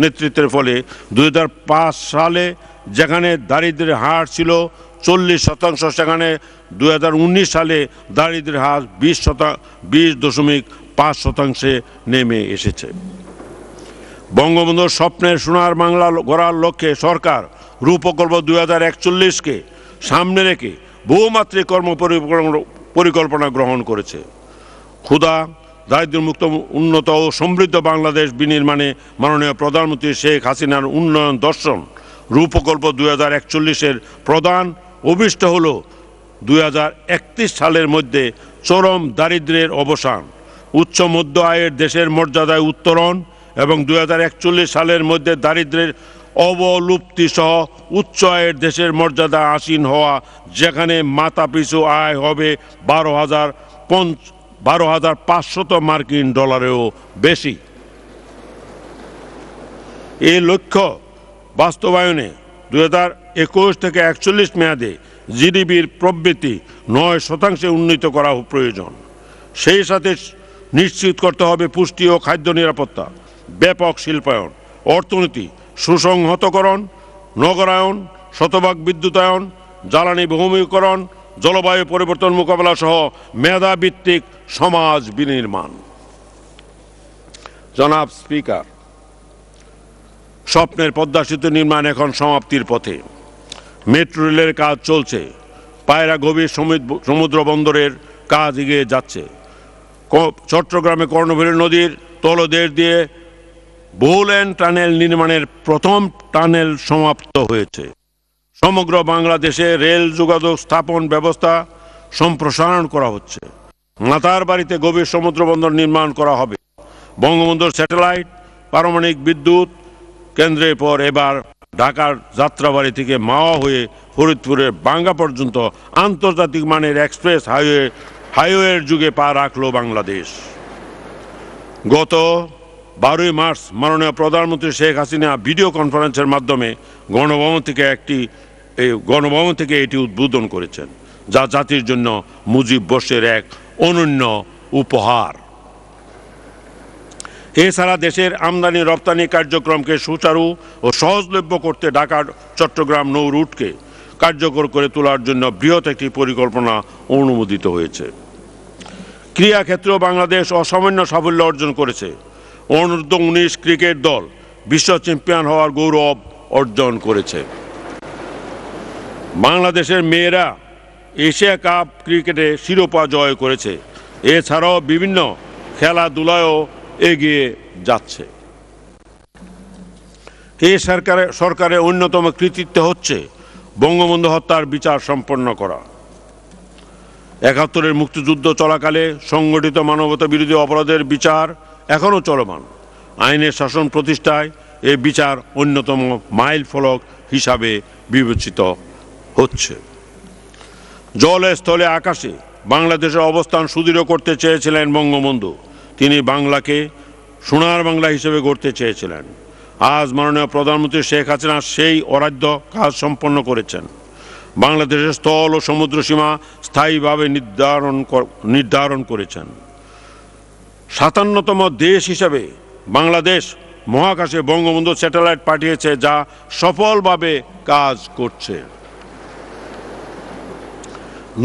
নেতৃত্বের ফলে 2005 সালে যেখানে দারিদ্র্যের হার ছিল 40%, সেখানে 2019 সালে দারিদ্র্যের হার 20.5% নেমে এসেছে। বঙ্গবন্ধুর স্বপ্নের সোনার বাংলা গড়ার লক্ষ্যে সরকার রূপকল্প 2041-কে সামনে রেখে বহুমাত্রিক পরিকল্পনা গ্রহণ করেছে। ক্ষুধা দারিদ্র্যমুক্ত উন্নত ও সমৃদ্ধ বাংলাদেশ বিনির্মাণে মাননীয় প্রধানমন্ত্রী শেখ হাসিনার উন্নয়ন দর্শন রূপকল্প 2041-এর প্রধান অভিষ্ট হল 2031 সালের মধ্যে চরম দারিদ্র্যের অবসান, উচ্চ মধ্য আয়ের দেশের মর্যাদায় উত্তরণ এবং 2041 সালের মধ্যে দারিদ্র্যের অবলুপ্তি সহ উচ্চ আয়ের দেশের মর্যাদা আসীন হওয়া, যেখানে মাথাপিছু আয় হবে 12,500 মার্কিন ডলারেও বেশি। এই লক্ষ্য বাস্তবায়নে 2021 থেকে 41 মেয়াদে জিডিপির প্রবৃদ্ধি 9% উন্নীত করা প্রয়োজন। সেই সাথে নিশ্চিত করতে হবে পুষ্টি ও খাদ্য নিরাপত্তা, ব্যাপক শিল্পায়ন, অর্থনীতি সুসংহতকরণ, নগরায়ন, শতভাগ বিদ্যুতায়ন, জ্বালানি বহুমুখীকরণ, জলবায়ু পরিবর্তন মোকাবেলা সহ মেধাভিত্তিক সমাজ বিনির্মাণ। জনাব স্পিকার, স্বপ্নের পদ্মা সেতু নির্মাণ এখন সমাপ্তির পথে। মেট্রো রেলের কাজ চলছে। পায়রা গভীর সমুদ্র বন্দরের কাজ এগিয়ে যাচ্ছে। চট্টগ্রামে কর্ণফুলী নদীর তলদেশ দিয়ে বহুলেন টানেল নির্মাণের প্রথম টানেল সমাপ্ত হয়েছে। সমগ্র বাংলাদেশে রেল যোগাযোগ স্থাপন ব্যবস্থা সম্প্রসারণ করা হচ্ছে। মাতারবাড়িতে গভীর সমুদ্র বন্দর নির্মাণ করা হবে। বঙ্গবন্ধুর স্যাটেলাইট পারমাণবিক বিদ্যুৎ কেন্দ্রের পর এবার ঢাকার যাত্রাবাড়ি থেকে মাওয়া হয়ে ফরিদপুরের বাঙ্গা পর্যন্ত আন্তর্জাতিক মানের এক্সপ্রেস হাইওয়ের যুগে পা রাখল বাংলাদেশ। গত 12 মার্চ মাননীয় প্রধানমন্ত্রী শেখ হাসিনা ভিডিও কনফারেন্সের মাধ্যমে গণভবন থেকে এটি উদ্বোধন করেছেন, যা জাতির জন্য মুজিব বর্ষের এক অনন্য উপহার। এছাড়া দেশের আমদানি রপ্তানি কার্যক্রমকে সুচারু ও সহজলভ্য করতে ঢাকা চট্টগ্রাম নৌ রুটকে কার্যকর করে তোলার জন্য বৃহৎ একটি পরিকল্পনা অনুমোদিত হয়েছে। ক্রীড়াক্ষেত্রেও বাংলাদেশ অসামান্য সাফল্য অর্জন করেছে। অনূর্ধ্ব-19 ক্রিকেট দল বিশ্ব চ্যাম্পিয়ন হওয়ার গৌরব অর্জন করেছে। বাংলাদেশের মেয়েরা এশিয়া কাপ ক্রিকেটে শিরোপা জয় করেছে। এছাড়াও বিভিন্ন খেলাধুলায়ও এগিয়ে যাচ্ছে। এই সরকারের অন্যতম কৃতিত্ব হচ্ছে বঙ্গবন্ধু হত্যার বিচার সম্পন্ন করা। 71-এর মুক্তিযুদ্ধ চলাকালে সংগঠিত মানবতা বিরোধী অপরাধের বিচার এখনও চলমান। আইনের শাসন প্রতিষ্ঠায় এ বিচার অন্যতম মাইল ফলক হিসাবে বিবেচিত হচ্ছে। জলে স্থলে আকাশে বাংলাদেশের অবস্থান সুদৃঢ় করতে চেয়েছিলেন বঙ্গবন্ধু। তিনি বাংলাকে সোনার বাংলা হিসেবে গড়তে চেয়েছিলেন। আজ মাননীয় প্রধানমন্ত্রী শেখ হাসিনা সেই অরাধ্য কাজ সম্পন্ন করেছেন। বাংলাদেশের স্থল ও সমুদ্র সীমা স্থায়ীভাবে নির্ধারণ করেছেন। ৫৭তম দেশ হিসেবে বাংলাদেশ মহাকাশে বঙ্গবন্ধু স্যাটেলাইট পাঠিয়েছে, যা সফলভাবে কাজ করছে।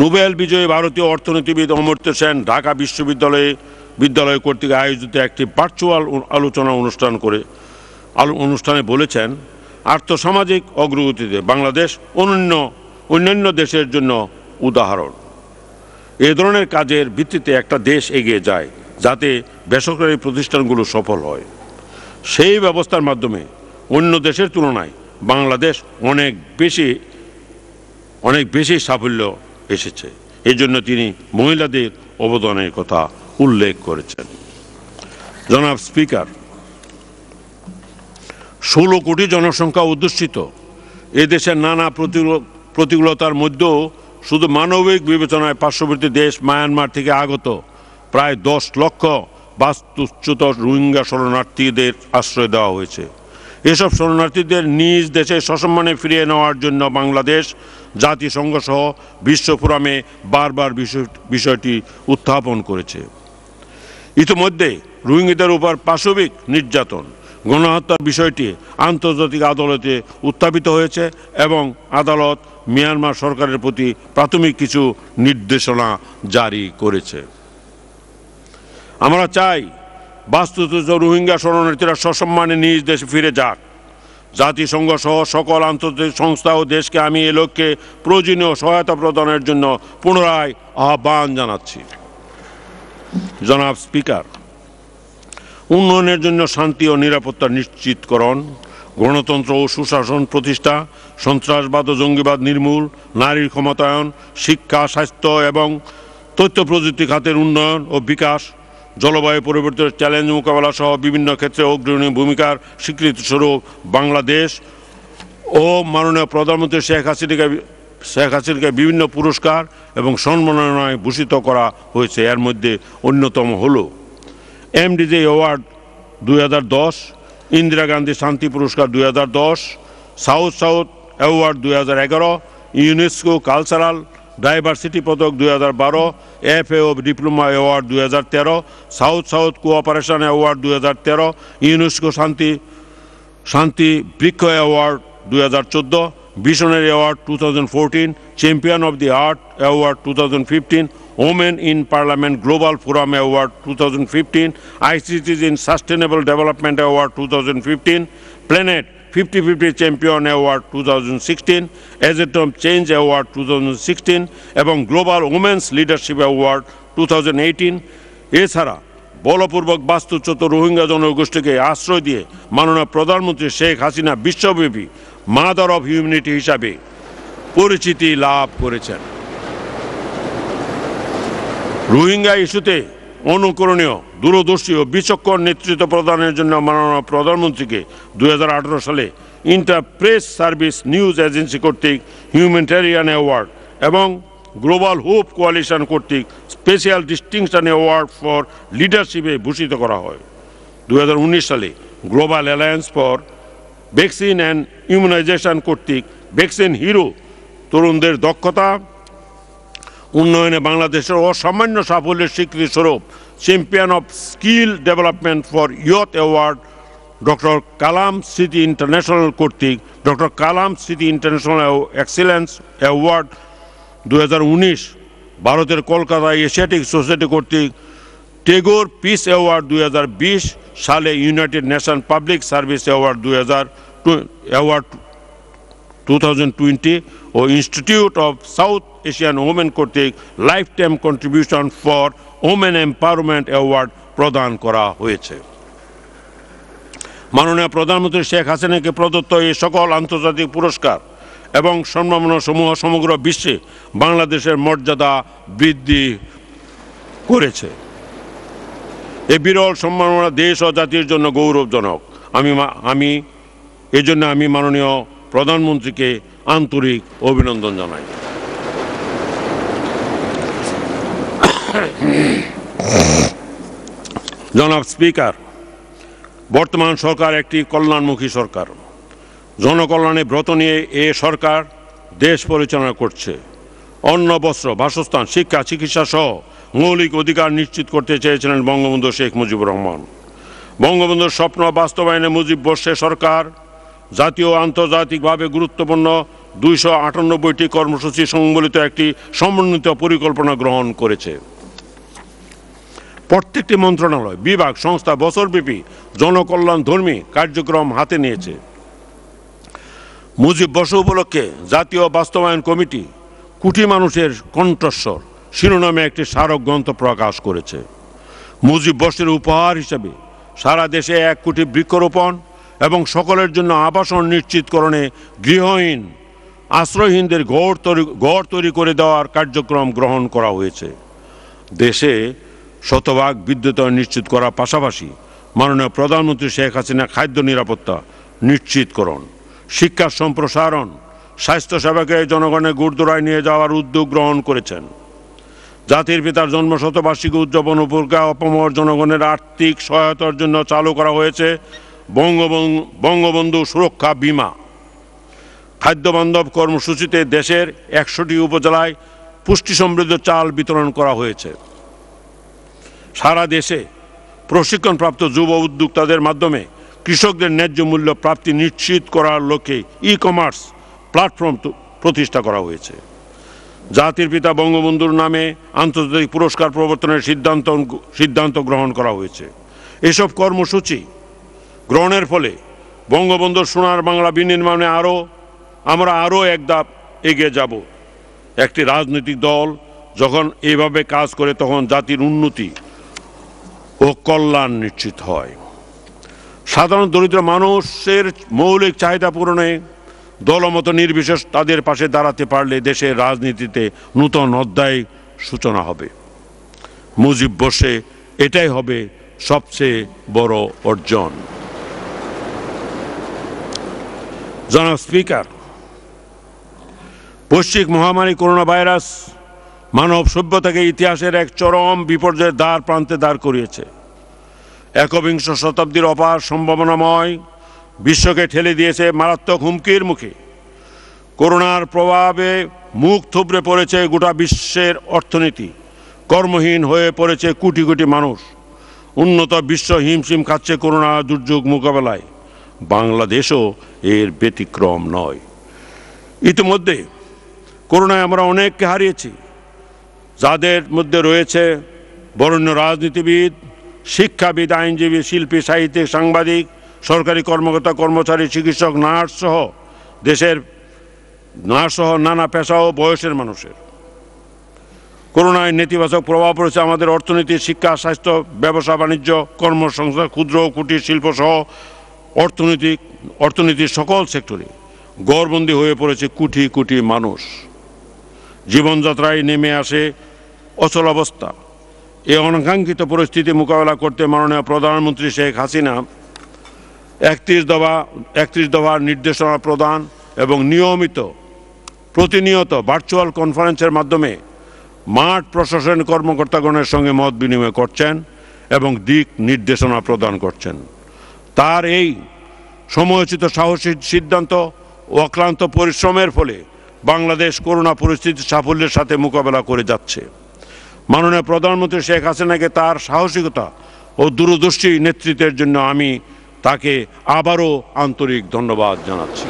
নোবেল বিজয়ী ভারতীয় অর্থনীতিবিদ অমর্ত্য সেন ঢাকা বিশ্ববিদ্যালয় কর্তৃক আয়োজিত একটি ভার্চুয়াল আলোচনা অনুষ্ঠানে বলেছেন, আর্থসামাজিক অগ্রগতিতে বাংলাদেশ অন্যান্য দেশের জন্য উদাহরণ। এ ধরনের কাজের ভিত্তিতে একটা দেশ এগিয়ে যায় যাতে বেসরকারি প্রতিষ্ঠানগুলো সফল হয়। সেই ব্যবস্থার মাধ্যমে অন্য দেশের তুলনায় বাংলাদেশ অনেক বেশি সাফল্য এসেছে। এই জন্য তিনি মহিলাদের অবদানের কথা উল্লেখ করেছেন। জনাব স্পিকার, 16 কোটি জনসংখ্যা অধ্যুষিত এদেশের নানা প্রতিকূলতার মধ্যেও শুধু মানবিক বিবেচনায় পার্শ্ববর্তী দেশ মায়ানমার থেকে আগত প্রায় 10 লক্ষ বাস্তুচ্যুত রোহিঙ্গা শরণার্থীদের আশ্রয় দেওয়া হয়েছে। এসব শরণার্থীদের নিজ দেশে সসম্মানে ফিরিয়ে নেওয়ার জন্য বাংলাদেশ জাতিসংঘ সহ বিশ্ব ফোরামে বারবার বিষয়টি উত্থাপন করেছে। ইতিমধ্যে রোহিঙ্গাদের উপর পাশবিক নির্যাতন, গণহত্যার বিষয়টি আন্তর্জাতিক আদালতে উত্থাপিত হয়েছে এবং আদালত মিয়ানমার সরকারের প্রতি প্রাথমিক কিছু নির্দেশনা জারি করেছে। আমরা চাই বাস্তুচ্যুত রোহিঙ্গা শরণার্থীরা সসম্মানে নিজ দেশে ফিরে যাক। জাতিসংঘ সহ সকল আন্তর্জাতিক সংস্থা ও দেশকে আমি এ লক্ষ্যে প্রয়োজনীয় সহায়তা প্রদানের জন্য পুনরায় আহ্বান জানাচ্ছি। জনাব স্পিকার, উন্নয়নের জন্য শান্তি ও নিরাপত্তা নিশ্চিতকরণ, গণতন্ত্র ও সুশাসন প্রতিষ্ঠা, সন্ত্রাসবাদ ও জঙ্গিবাদ নির্মূল, নারীর ক্ষমতায়ন, শিক্ষা, স্বাস্থ্য এবং তথ্য প্রযুক্তি খাতের উন্নয়ন ও বিকাশ, জলবায়ু পরিবর্তনের চ্যালেঞ্জ মোকাবেলা সহ বিভিন্ন ক্ষেত্রে অগ্রণী ভূমিকার স্বীকৃতিস্বরূপ বাংলাদেশ ও মাননীয় প্রধানমন্ত্রী শেখ হাসিনাকে বিভিন্ন পুরস্কার এবং সম্মাননায় ভূষিত করা হয়েছে। এর মধ্যে অন্যতম হল এমডিজি অ্যাওয়ার্ড 2010, ইন্দিরা গান্ধী শান্তি পুরস্কার 2010, South award 2011, UNESCO cultural diversity পদক 2012, FAO diploma award 2013, South cooperation award 2013, UNESCO শান্তি বৃক্ষ award 2014, visionary award 2014, champion of the art award 2015, women in parliament global forum award 2015, ICTs in sustainable development award 2015, planet 50-50 champion award 2016, এজেটম change award 2016 এবং global women's leadership award 2018। এছাড়া বলপূর্বক বাস্তুচ্যুত রোহিঙ্গা জনগোষ্ঠীকে আশ্রয় দিয়ে মাননীয় প্রধানমন্ত্রী শেখ হাসিনা বিশ্বব্যাপী মাদার অফ হিউম্যানিটি হিসাবে পরিচিতি লাভ করেছেন। রোহিঙ্গা ইস্যুতে অনুকরণীয়, দূরদর্শী ও বিচক্ষণ নেতৃত্ব প্রদানের জন্য মাননীয় প্রধানমন্ত্রীকে 2018 সালে Inter Press Service News Agency কর্তৃক হিউম্যানিটেরিয়ান অ্যাওয়ার্ড এবং গ্লোবাল হোপ কোয়ালিশন কর্তৃক স্পেশাল ডিস্টিংশন অ্যাওয়ার্ড ফর লিডারশিপে ভূষিত করা হয়। 2019 সালে global alliance for vaccine and immunization কর্তৃক ভ্যাকসিন হিরো তরুণদের দক্ষতা উন্নয়নে বাংলাদেশের অসামান্য সাফল্যের স্বীকৃতি স্বরূপ champion of skill development for youth award doctor Kalam স্মৃতি ইন্টারন্যাশনাল কর্তৃক ডক্টর কালাম স্মৃতি ইন্টারন্যাশনাল এক্সেলেন্স অ্যাওয়ার্ড 2019, ভারতের কলকাতা এশিয়াটিক সোসাইটি কর্তৃক টেগোর পিস অ্যাওয়ার্ড 2020 সালে United Nation public service award 2020 ও institute of South Asian women কর্তৃক lifetime contribution for women empowerment award প্রদান করা হয়েছে। মাননীয় প্রধানমন্ত্রী শেখ হাসিনাকে প্রদত্ত এই সকল আন্তর্জাতিক পুরস্কার এবং সম্মাননা সমূহ সমগ্র বিশ্বে বাংলাদেশের মর্যাদা বৃদ্ধি করেছে। এ বিরল সম্মাননা দেশ ও জাতির জন্য গৌরবজনক। আমি এজন্য আমি মাননীয় প্রধানমন্ত্রীকে আন্তরিক অভিনন্দন জানাই। জনাব স্পিকার, বর্তমান সরকার একটি কল্যাণমুখী সরকার। জনকল্যাণে ব্রত নিয়ে এ সরকার দেশ পরিচালনা করছে। অন্ন, বস্ত্র, বাসস্থান, শিক্ষা, চিকিৎসা সহ মৌলিক অধিকার নিশ্চিত করতে চেয়েছিলেন বঙ্গবন্ধু শেখ মুজিবুর রহমান। বঙ্গবন্ধুর স্বপ্ন বাস্তবায়নে মুজিব বর্ষে সরকার জাতীয় ও আন্তর্জাতিকভাবে গুরুত্বপূর্ণ 298টি কর্মসূচি সম্বলিত একটি সমন্বিত পরিকল্পনা গ্রহণ করেছে। প্রত্যেকটি মন্ত্রণালয়, বিভাগ, সংস্থা বছরব্যাপী জনকল্যাণধর্মী কার্যক্রম হাতে নিয়েছে। মুজিব বর্ষ উপলক্ষে জাতীয় বাস্তবায়ন কমিটি কোটি মানুষের কণ্ঠস্বর শিরোনামে একটি স্মারক গ্রন্থ প্রকাশ করেছে। মুজিব বর্ষের উপহার হিসেবে সারা দেশে 1 কোটি বৃক্ষরোপণ এবং সকলের জন্য আবাসন নিশ্চিতকরণে গৃহহীন আশ্রয়হীনদের ঘর তৈরি করে দেওয়ার কার্যক্রম গ্রহণ করা হয়েছে। দেশে শতভাগ বিদ্যুতায়ন নিশ্চিত করার পাশাপাশি মাননীয় প্রধানমন্ত্রী শেখ হাসিনা খাদ্য নিরাপত্তা নিশ্চিতকরণ, শিক্ষার সম্প্রসারণ, স্বাস্থ্যসেবাকে জনগণের গুরুদুয়ারায় নিয়ে যাওয়ার উদ্যোগ গ্রহণ করেছেন। জাতির পিতার জন্মশতবার্ষিকী উদযাপন উপলক্ষে অপামর জনগণের আর্থিক সহায়তার জন্য চালু করা হয়েছে বঙ্গবন্ধু সুরক্ষা বীমা। খাদ্যবান্ধব কর্মসূচিতে দেশের 100টি উপজেলায় পুষ্টি সমৃদ্ধ চাল বিতরণ করা হয়েছে। সারা দেশে প্রশিক্ষণপ্রাপ্ত যুব উদ্যোক্তাদের মাধ্যমে কৃষকদের ন্যায্য মূল্য প্রাপ্তি নিশ্চিত করার লক্ষ্যে ই-কমার্স প্ল্যাটফর্ম প্রতিষ্ঠা করা হয়েছে। জাতির পিতা বঙ্গবন্ধুর নামে আন্তর্জাতিক পুরস্কার প্রবর্তনের সিদ্ধান্ত গ্রহণ করা হয়েছে। এসব কর্মসূচি গ্রহণের ফলে বঙ্গবন্ধুর সোনার বাংলা বিনির্মাণে আমরা আরও এক ধাপ এগিয়ে যাব। একটি রাজনৈতিক দল যখন এইভাবে কাজ করে তখন জাতির উন্নতি ও কল্যাণ নিশ্চিত হয়। সাধারণ দরিদ্র মানুষের মৌলিক চাহিদা পূরণে দলমত নির্বিশেষ তাদের পাশে দাঁড়াতে পারলে দেশের রাজনীতিতে নূতন অধ্যায় সূচনা হবে। মুজিব বর্ষে এটাই হবে সবচেয়ে বড় অর্জন। জনাব স্পিকার, বৈশ্বিক মহামারী করোনা ভাইরাস মানব সভ্যতাকে ইতিহাসের এক চরম বিপর্যয়ের দ্বার প্রান্তে দাঁড় করিয়েছে। একবিংশ শতাব্দীর অপার সম্ভাবনাময় বিশ্বকে ঠেলে দিয়েছে মারাত্মক হুমকির মুখে। করোনার প্রভাবে মুখ থুবড়ে পড়েছে গোটা বিশ্বের অর্থনীতি, কর্মহীন হয়ে পড়েছে কোটি কোটি মানুষ। উন্নত বিশ্ব হিমশিম খাচ্ছে করোনা দুর্যোগ মোকাবেলায়, বাংলাদেশও এর ব্যতিক্রম নয়। ইতিমধ্যে করোনায় আমরা অনেককে হারিয়েছি, যাদের মধ্যে রয়েছে বরেণ্য রাজনীতিবিদ, শিক্ষাবিদ, আইনজীবী, শিল্পী, সাহিত্যিক, সাংবাদিক, সরকারি কর্মকর্তা, কর্মচারী, চিকিৎসক, নার্স সহ নানা পেশা ও বয়সের মানুষের। করোনায় নেতিবাচক প্রভাব পড়েছে আমাদের অর্থনীতি, শিক্ষা, স্বাস্থ্য, ব্যবসা বাণিজ্য, কর্মসংস্থান, ক্ষুদ্র ও কুটির শিল্প সহ অর্থনীতির সকল সেক্টরে ঘরবন্দি হয়ে পড়েছে কোটি কোটি মানুষ। জীবনযাত্রায় নেমে আসে অচলাবস্থা। এই অনাকাঙ্ক্ষিত পরিস্থিতি মোকাবেলা করতে মাননীয় প্রধানমন্ত্রী শেখ হাসিনা 31 দফার নির্দেশনা প্রদান এবং প্রতিনিয়ত ভার্চুয়াল কনফারেন্সের মাধ্যমে মাঠ প্রশাসন কর্মকর্তাগণের সঙ্গে মত বিনিময় করছেন এবং দিক নির্দেশনা প্রদান করছেন। তার এই সময়োচিত সাহসী সিদ্ধান্ত ও অক্লান্ত পরিশ্রমের ফলে বাংলাদেশ করোনা পরিস্থিতি সাফল্যের সাথে মোকাবেলা করে যাচ্ছে। মাননীয় প্রধানমন্ত্রী শেখ হাসিনাকে তার সাহসিকতা ও দূরদর্শী নেতৃত্বের জন্য আমি তাকে আবারও আন্তরিক ধন্যবাদ জানাচ্ছি।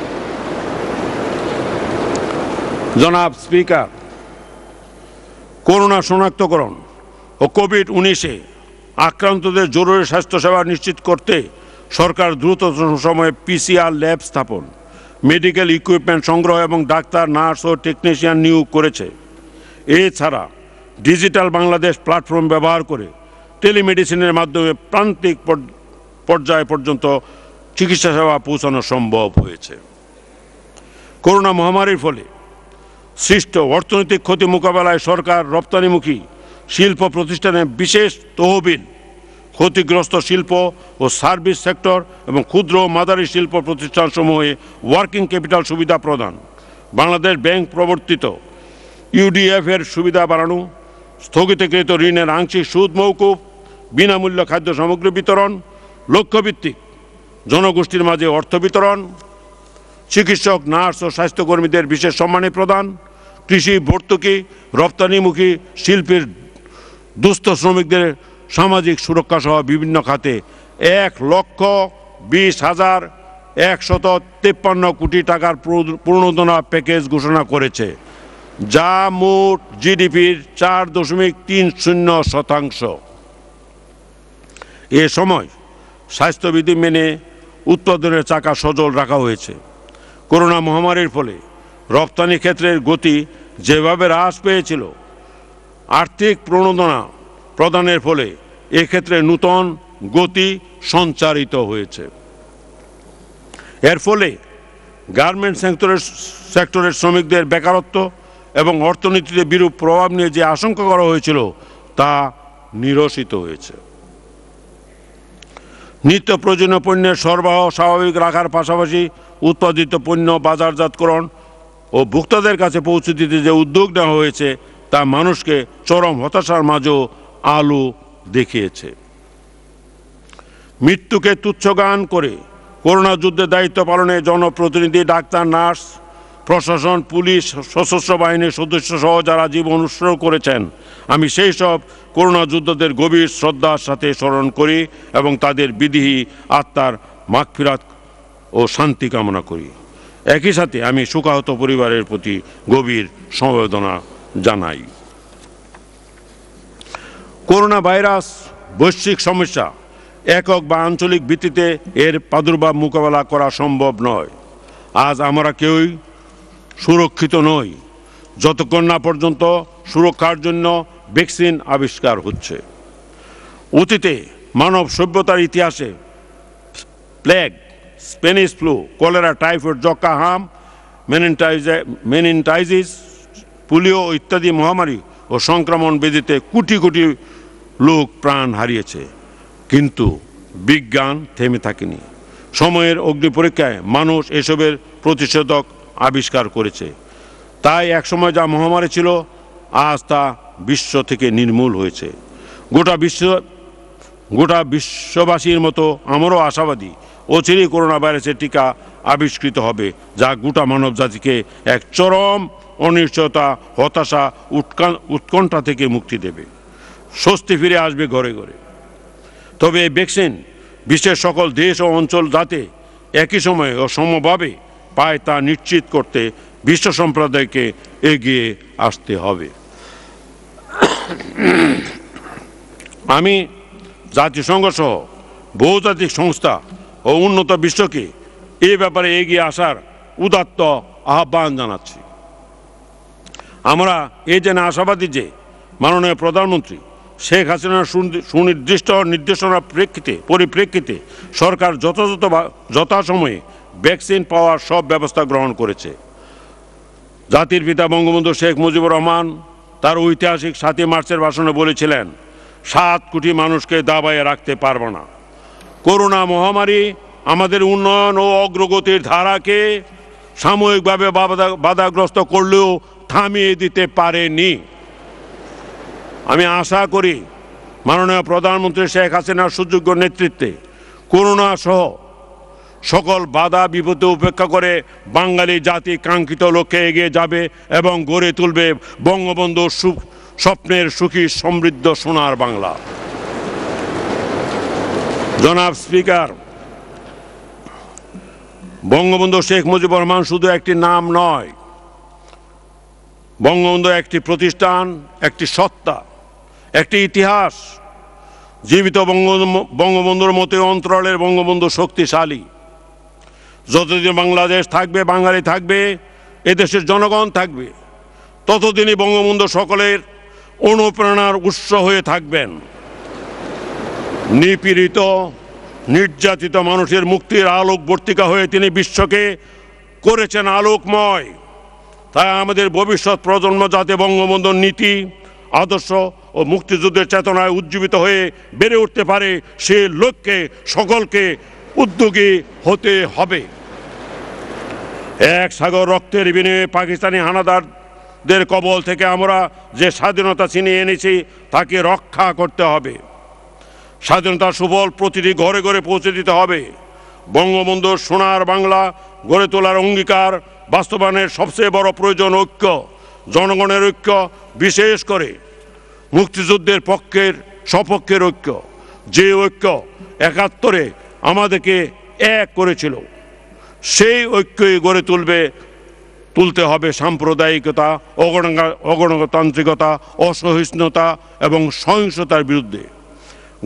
জনাব স্পিকার, করোনা শনাক্তকরণ ও কোভিড-19 আক্রান্তদের জরুরি স্বাস্থ্যসেবা নিশ্চিত করতে সরকার দ্রুততম সময়ে PCR ল্যাব স্থাপন, মেডিকেল ইকুইপমেন্ট সংগ্রহ এবং ডাক্তার, নার্স ও টেকনিশিয়ান নিয়োগ করেছে। এছাড়া ডিজিটাল বাংলাদেশ প্ল্যাটফর্ম ব্যবহার করে টেলিমেডিসিনের মাধ্যমে প্রান্তিক পর্যায় পর্যন্ত চিকিৎসা সেবা পৌঁছানো সম্ভব হয়েছে। করোনা মহামারীর ফলে সৃষ্ট অর্থনৈতিক ক্ষতি মোকাবেলায় সরকার রপ্তানিমুখী শিল্প প্রতিষ্ঠানে বিশেষ তহবিল ক্ষতিগ্রস্ত শিল্প ও সার্ভিস সেক্টর এবং ক্ষুদ্র ও মাঝারি শিল্প প্রতিষ্ঠানসমূহে ওয়ার্কিং ক্যাপিটাল সুবিধা প্রদান, বাংলাদেশ ব্যাংক প্রবর্তিত ইউডিএফ এর সুবিধা বাড়ানো, স্থগিতকৃত ঋণের আংশিক সুদ মওকুফ, বিনামূল্য খাদ্য সামগ্রী বিতরণ, লক্ষ্যভিত্তিক জনগোষ্ঠীর মাঝে অর্থ বিতরণ, চিকিৎসক, নার্স ও স্বাস্থ্যকর্মীদের বিশেষ সম্মানী প্রদান, কৃষি ভর্তুকি, রপ্তানিমুখী শিল্পের দুস্থ শ্রমিকদের সামাজিক সুরক্ষা সহ বিভিন্ন খাতে 1,20,153 কোটি টাকার প্রণোদনা প্যাকেজ ঘোষণা করেছে, যা মোট জিডিপির 4.30%। এ সময় স্বাস্থ্যবিধি মেনে উৎপাদনের চাকা সচল রাখা হয়েছে। করোনা মহামারীর ফলে রপ্তানি ক্ষেত্রের গতি যেভাবে হ্রাস পেয়েছিল, আর্থিক প্রণোদনা প্রদানের ফলে এক্ষেত্রে নূতন গতি সঞ্চারিত হয়েছে। এর ফলে গার্মেন্টস সেক্টরের শ্রমিকদের বেকারত্ব এবং অর্থনীতিতে বিরূপ প্রভাব নিয়ে যে আশঙ্কা করা হয়েছিল তা নিরসিত হয়েছে। নিত্য প্রয়োজনীয় পণ্যের সরবরাহ স্বাভাবিক রাখার পাশাপাশি উৎপাদিত পণ্য বাজারজাতকরণ ও ভোক্তাদের কাছে পৌঁছে দিতে যে উদ্যোগ নেওয়া হয়েছে তা মানুষকে চরম হতাশার মাঝেও আলো দেখিয়েছে। মৃত্যুকে তুচ্ছজ্ঞান করে করোনা যুদ্ধে দায়িত্ব পালনে জনপ্রতিনিধি, ডাক্তার, নার্স, প্রশাসন, পুলিশ, সশস্ত্র বাহিনীর সদস্য সহ যারা জীবন উৎসর্গ করেছেন, আমি সেই সব করোনা যোদ্ধাদের গভীর শ্রদ্ধার সাথে স্মরণ করি এবং তাদের বিদেহী আত্মার মাগফিরাত ও শান্তি কামনা করি। একই সাথে আমি শোকাহত পরিবারের প্রতি গভীর সমবেদনা জানাই। করোনা ভাইরাস বৈশ্বিক সমস্যা, একক বা আঞ্চলিক ভিত্তিতে এর প্রাদুর্ভাব মোকাবেলা করা সম্ভব নয়। আজ আমরা কেউই সুরক্ষিত নই যতক্ষণ না পর্যন্ত সুরক্ষার জন্য ভ্যাকসিন আবিষ্কার হচ্ছে। অতীতে মানব সভ্যতার ইতিহাসে plague, Spanish flu, cholera, typhoid, যক্ষ্মা, হাম, মেনিনজাইটিস, পোলিও ইত্যাদি মহামারী ও সংক্রমণ ব্যাধিতে কোটি কোটি লোক প্রাণ হারিয়েছে, কিন্তু বিজ্ঞান থেমে থাকেনি। সময়ের অগ্নি পরীক্ষায় মানুষ এসবের প্রতিষেধক আবিষ্কার করেছে। তাই একসময় যা মহামারী ছিল, আজ তা বিশ্ব থেকে নির্মূল হয়েছে। গোটা বিশ্ববাসীর মতো আমরাও আশাবাদী অচিরেই করোনা ভাইরাসের টিকা আবিষ্কৃত হবে, যা গোটা মানব জাতিকে এক চরম অনিশ্চয়তা, হতাশা, উৎকণ্ঠা থেকে মুক্তি দেবে। স্বস্তি ফিরে আসবে ঘরে ঘরে। তবে এই ভ্যাকসিন বিশ্বের সকল দেশ ও অঞ্চল যাতে একই সময়ে ও সমভাবে পায় তা নিশ্চিত করতে বিশ্ব সম্প্রদায়কে এগিয়ে আসতে হবে। আমি জাতিসংঘ সহ বহুজাতিক সংস্থা ও উন্নত বিশ্বকে এই ব্যাপারে এগিয়ে আসার উদাত্ত আহ্বান জানাচ্ছি। আমরা এই জেনে আশাবাদী যে মাননীয় প্রধানমন্ত্রী শেখ হাসিনার সুনির্দিষ্ট নির্দেশনার পরিপ্রেক্ষিতে সরকার যথাসময়ে ভ্যাকসিন পাওয়ার সব ব্যবস্থা গ্রহণ করেছে। জাতির পিতা বঙ্গবন্ধু শেখ মুজিবুর রহমান তার ঐতিহাসিক 7 মার্চের ভাষণে বলেছিলেন, 7 কোটি মানুষকে দাবাইয়ে রাখতে পারব না। করোনা মহামারী আমাদের উন্নয়ন ও অগ্রগতির ধারাকে সাময়িকভাবে বাধাগ্রস্ত করলেও থামিয়ে দিতে পারেনি। আমি আশা করি মাননীয় প্রধানমন্ত্রী শেখ হাসিনার সুযোগ্য নেতৃত্বে করোনা সহ সকল বাধা বিপত্তি উপেক্ষা করে বাঙালি জাতি কাঙ্ক্ষিত লক্ষ্যে এগিয়ে যাবে এবং গড়ে তুলবে বঙ্গবন্ধুর স্বপ্নের সুখী সমৃদ্ধ সোনার বাংলা। জনাব স্পিকার, বঙ্গবন্ধু শেখ মুজিবুর রহমান শুধু একটি নাম নয়, বঙ্গবন্ধু একটি প্রতিষ্ঠান, একটি সত্তা, একটি ইতিহাস। জীবিত বঙ্গবন্ধুর মতো অন্তরালের বঙ্গবন্ধু শক্তিশালী। যতদিন বাংলাদেশ থাকবে, বাঙালি থাকবে, এদেশের জনগণ থাকবে, ততদিনই বঙ্গবন্ধু সকলের অনুপ্রেরণার উৎস হয়ে থাকবেন। নিপীড়িত, নির্যাতিত মানুষের মুক্তির আলোকবর্তিকা হয়ে তিনি বিশ্বকে করেছেন আলোকময়। তাই আমাদের ভবিষ্যৎ প্রজন্ম যাতে বঙ্গবন্ধুর নীতি, আদর্শ ও ও মুক্তিযুদ্ধের চেতনায় উজ্জীবিত হয়ে বেড়ে উঠতে পারে, সে লক্ষ্যে সকলকে উদ্যোগী হতে হবে। এক সাগর রক্তের বিনিময়ে পাকিস্তানি হানাদারদের কবল থেকে আমরা যে স্বাধীনতা ছিনিয়ে এনেছি তাকে রক্ষা করতে হবে। স্বাধীনতার সুফল প্রতিটি ঘরে ঘরে পৌঁছে দিতে হবে। বঙ্গবন্ধুর সোনার বাংলা গড়ে তোলার অঙ্গীকার বাস্তবায়নের সবচেয়ে বড় প্রয়োজন ঐক্য, জনগণের ঐক্য, বিশেষ করে মুক্তিযুদ্ধের পক্ষের সপক্ষের ঐক্য। যে ঐক্য ৭১-এ আমাদেরকে এক করেছিল, সেই ঐক্যই গড়ে তুলতে হবে সাম্প্রদায়িকতা, অগণতান্ত্রিকতা, অসহিষ্ণুতা এবং সহিংসতার বিরুদ্ধে।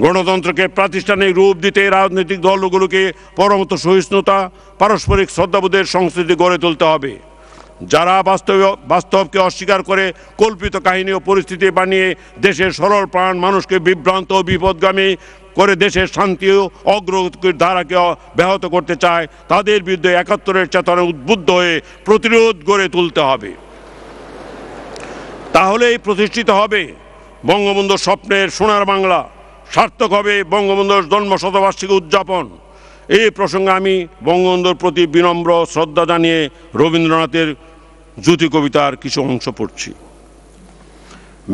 গণতন্ত্রকে প্রাতিষ্ঠানিক রূপ দিতে রাজনৈতিক দলগুলোকে পরমত সহিষ্ণুতা, পারস্পরিক শ্রদ্ধাবোধের সংস্কৃতি গড়ে তুলতে হবে। যারা বাস্তবকে অস্বীকার করে কল্পিত কাহিনী ও পরিস্থিতি বানিয়ে দেশের সরল প্রাণ মানুষকে বিভ্রান্ত ও বিপদগামী করে দেশের শান্তি ও অগ্রগতির ধারাকে ব্যাহত করতে চায়, তাদের বিরুদ্ধে ৭১-এর চেতনায় উদ্বুদ্ধ হয়ে প্রতিরোধ গড়ে তুলতে হবে। তাহলেই প্রতিষ্ঠিত হবে বঙ্গবন্ধুর স্বপ্নের সোনার বাংলা, সার্থক হবে বঙ্গবন্ধুর জন্মশতবার্ষিকী উদযাপন। এই প্রসঙ্গে আমি বঙ্গবন্ধুর প্রতি বিনম্র শ্রদ্ধা জানিয়ে রবীন্দ্রনাথের জ্যোতি কবিতার কিছু অংশ পড়ছি।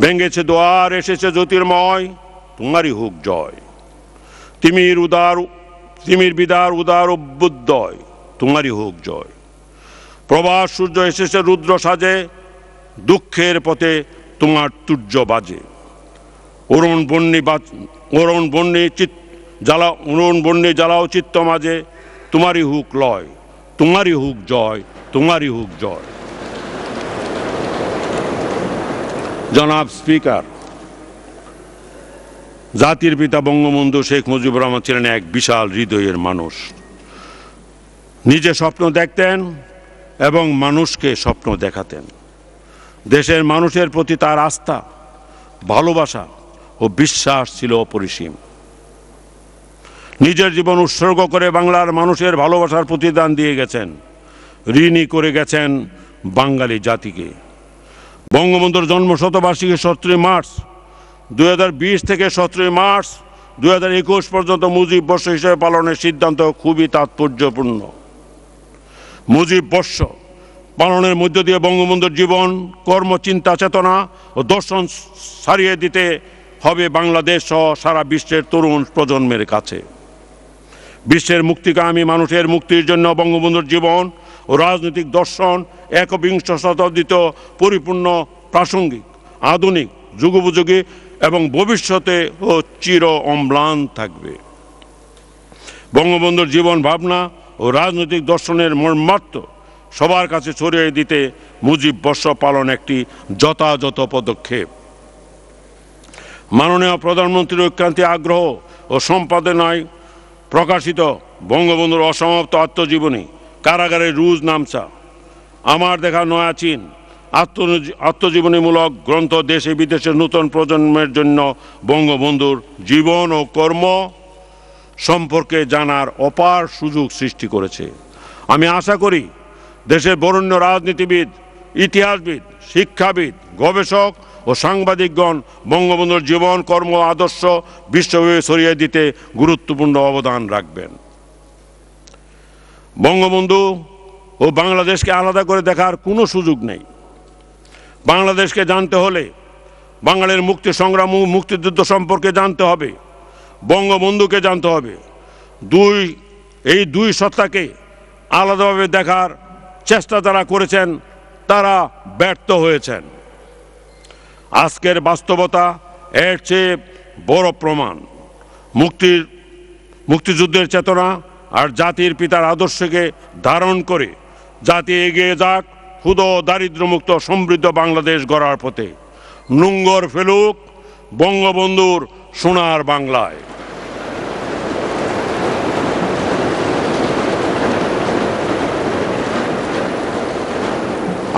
ভেঙেছে দোয়ার, এসেছে জ্যোতির্ময়, তোমারই হোক জয়। তিমির বিদার উদার অভ্যুদয়, তোমারই হোক জয়। প্রভাত সূর্য এসেছে রুদ্র সাজে, দুঃখের পথে তোমার তুর্য বাজে। অরুণ বন্যি জ্বালাও চিত্ত মাঝে, তোমারই হুক লয়, তোমারই হুক জয়, তোমারই হুক জয়। জনাব স্পিকার, জাতির পিতা বঙ্গবন্ধু শেখ মুজিবুর রহমান ছিলেন এক বিশাল হৃদয়ের মানুষ। নিজে স্বপ্ন দেখতেন এবং মানুষকে স্বপ্ন দেখাতেন। দেশের মানুষের প্রতি তার আস্থা, ভালোবাসা ও বিশ্বাস ছিল অপরিসীম। নিজের জীবন উৎসর্গ করে বাংলার মানুষের ভালোবাসার প্রতিদান দিয়ে গেছেন, ঋণী করে গেছেন বাঙালি জাতিকে। বঙ্গবন্ধুর জন্মশতবার্ষিকী 17 মার্চ 2020 থেকে 17 মার্চ 2021 পর্যন্ত মুজিব বর্ষ হিসেবে পালনের সিদ্ধান্ত খুবই তাৎপর্যপূর্ণ। মুজিব বর্ষ পালনের মধ্য দিয়ে বঙ্গবন্ধুর জীবন, কর্ম, চিন্তা, চেতনা ও দর্শন ছাড়িয়ে দিতে হবে বাংলাদেশ সহ সারা বিশ্বের তরুণ প্রজন্মের কাছে। বিশ্বের মুক্তিকামী মানুষের মুক্তির জন্য বঙ্গবন্ধুর জীবন ও রাজনৈতিক দর্শন একবিংশ শতাব্দীতে পরিপূর্ণ, প্রাসঙ্গিক, আধুনিক, যুগোপযোগী এবং ভবিষ্যতে ও চির অম্লান থাকবে। বঙ্গবন্ধুর জীবন, ভাবনা ও রাজনৈতিক দর্শনের মর্মার্থ সবার কাছে ছড়িয়ে দিতে মুজিব বর্ষ পালন একটি যথাযথ পদক্ষেপ। মাননীয় প্রধানমন্ত্রীর ঐকান্তিক আগ্রহ ও সম্পাদনায় প্রকাশিত বঙ্গবন্ধুর অসমাপ্ত আত্মজীবনী, কারাগারের রুজ নামচা, আমার দেখা নয়া চীন আত্মজীবনীমূলক গ্রন্থ দেশে বিদেশে নতুন প্রজন্মের জন্য বঙ্গবন্ধুর জীবন ও কর্ম সম্পর্কে জানার অপার সুযোগ সৃষ্টি করেছে। আমি আশা করি দেশের বরেণ্য রাজনীতিবিদ, ইতিহাসবিদ, শিক্ষাবিদ, গবেষক ও সাংবাদিকগণ বঙ্গবন্ধুর জীবন, কর্ম, আদর্শ বিশ্বব্যাপী ছড়িয়ে দিতে গুরুত্বপূর্ণ অবদান রাখবেন। বঙ্গবন্ধু ও বাংলাদেশকে আলাদা করে দেখার কোনো সুযোগ নেই। বাংলাদেশকে জানতে হলে বাঙালির মুক্তি সংগ্রাম ও মুক্তিযুদ্ধ সম্পর্কে জানতে হবে, বঙ্গবন্ধুকে জানতে হবে। এই দুই সত্তাকে আলাদাভাবে দেখার চেষ্টা যারা করেছেন তারা ব্যর্থ হয়েছেন। আজকের বাস্তবতা এর চেয়ে বড় প্রমাণ। মুক্তিযুদ্ধের চেতনা আর জাতির পিতার আদর্শকে ধারণ করে জাতি এগিয়ে যাক ক্ষুধা ও দারিদ্র্যমুক্ত সমৃদ্ধ বাংলাদেশ গড়ার পথে। নোঙ্গর ফেলুক বঙ্গবন্ধুর সোনার বাংলায়।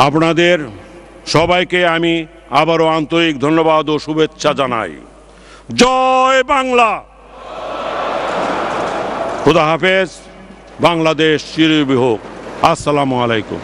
আপনাদের সবাইকে আমি আবারও আন্তরিক ধন্যবাদ ও শুভেচ্ছা জানাই। জয় বাংলা। খুদা হাফেজ। বাংলাদেশ চিরজীবী হোক। আসসালামু আলাইকুম।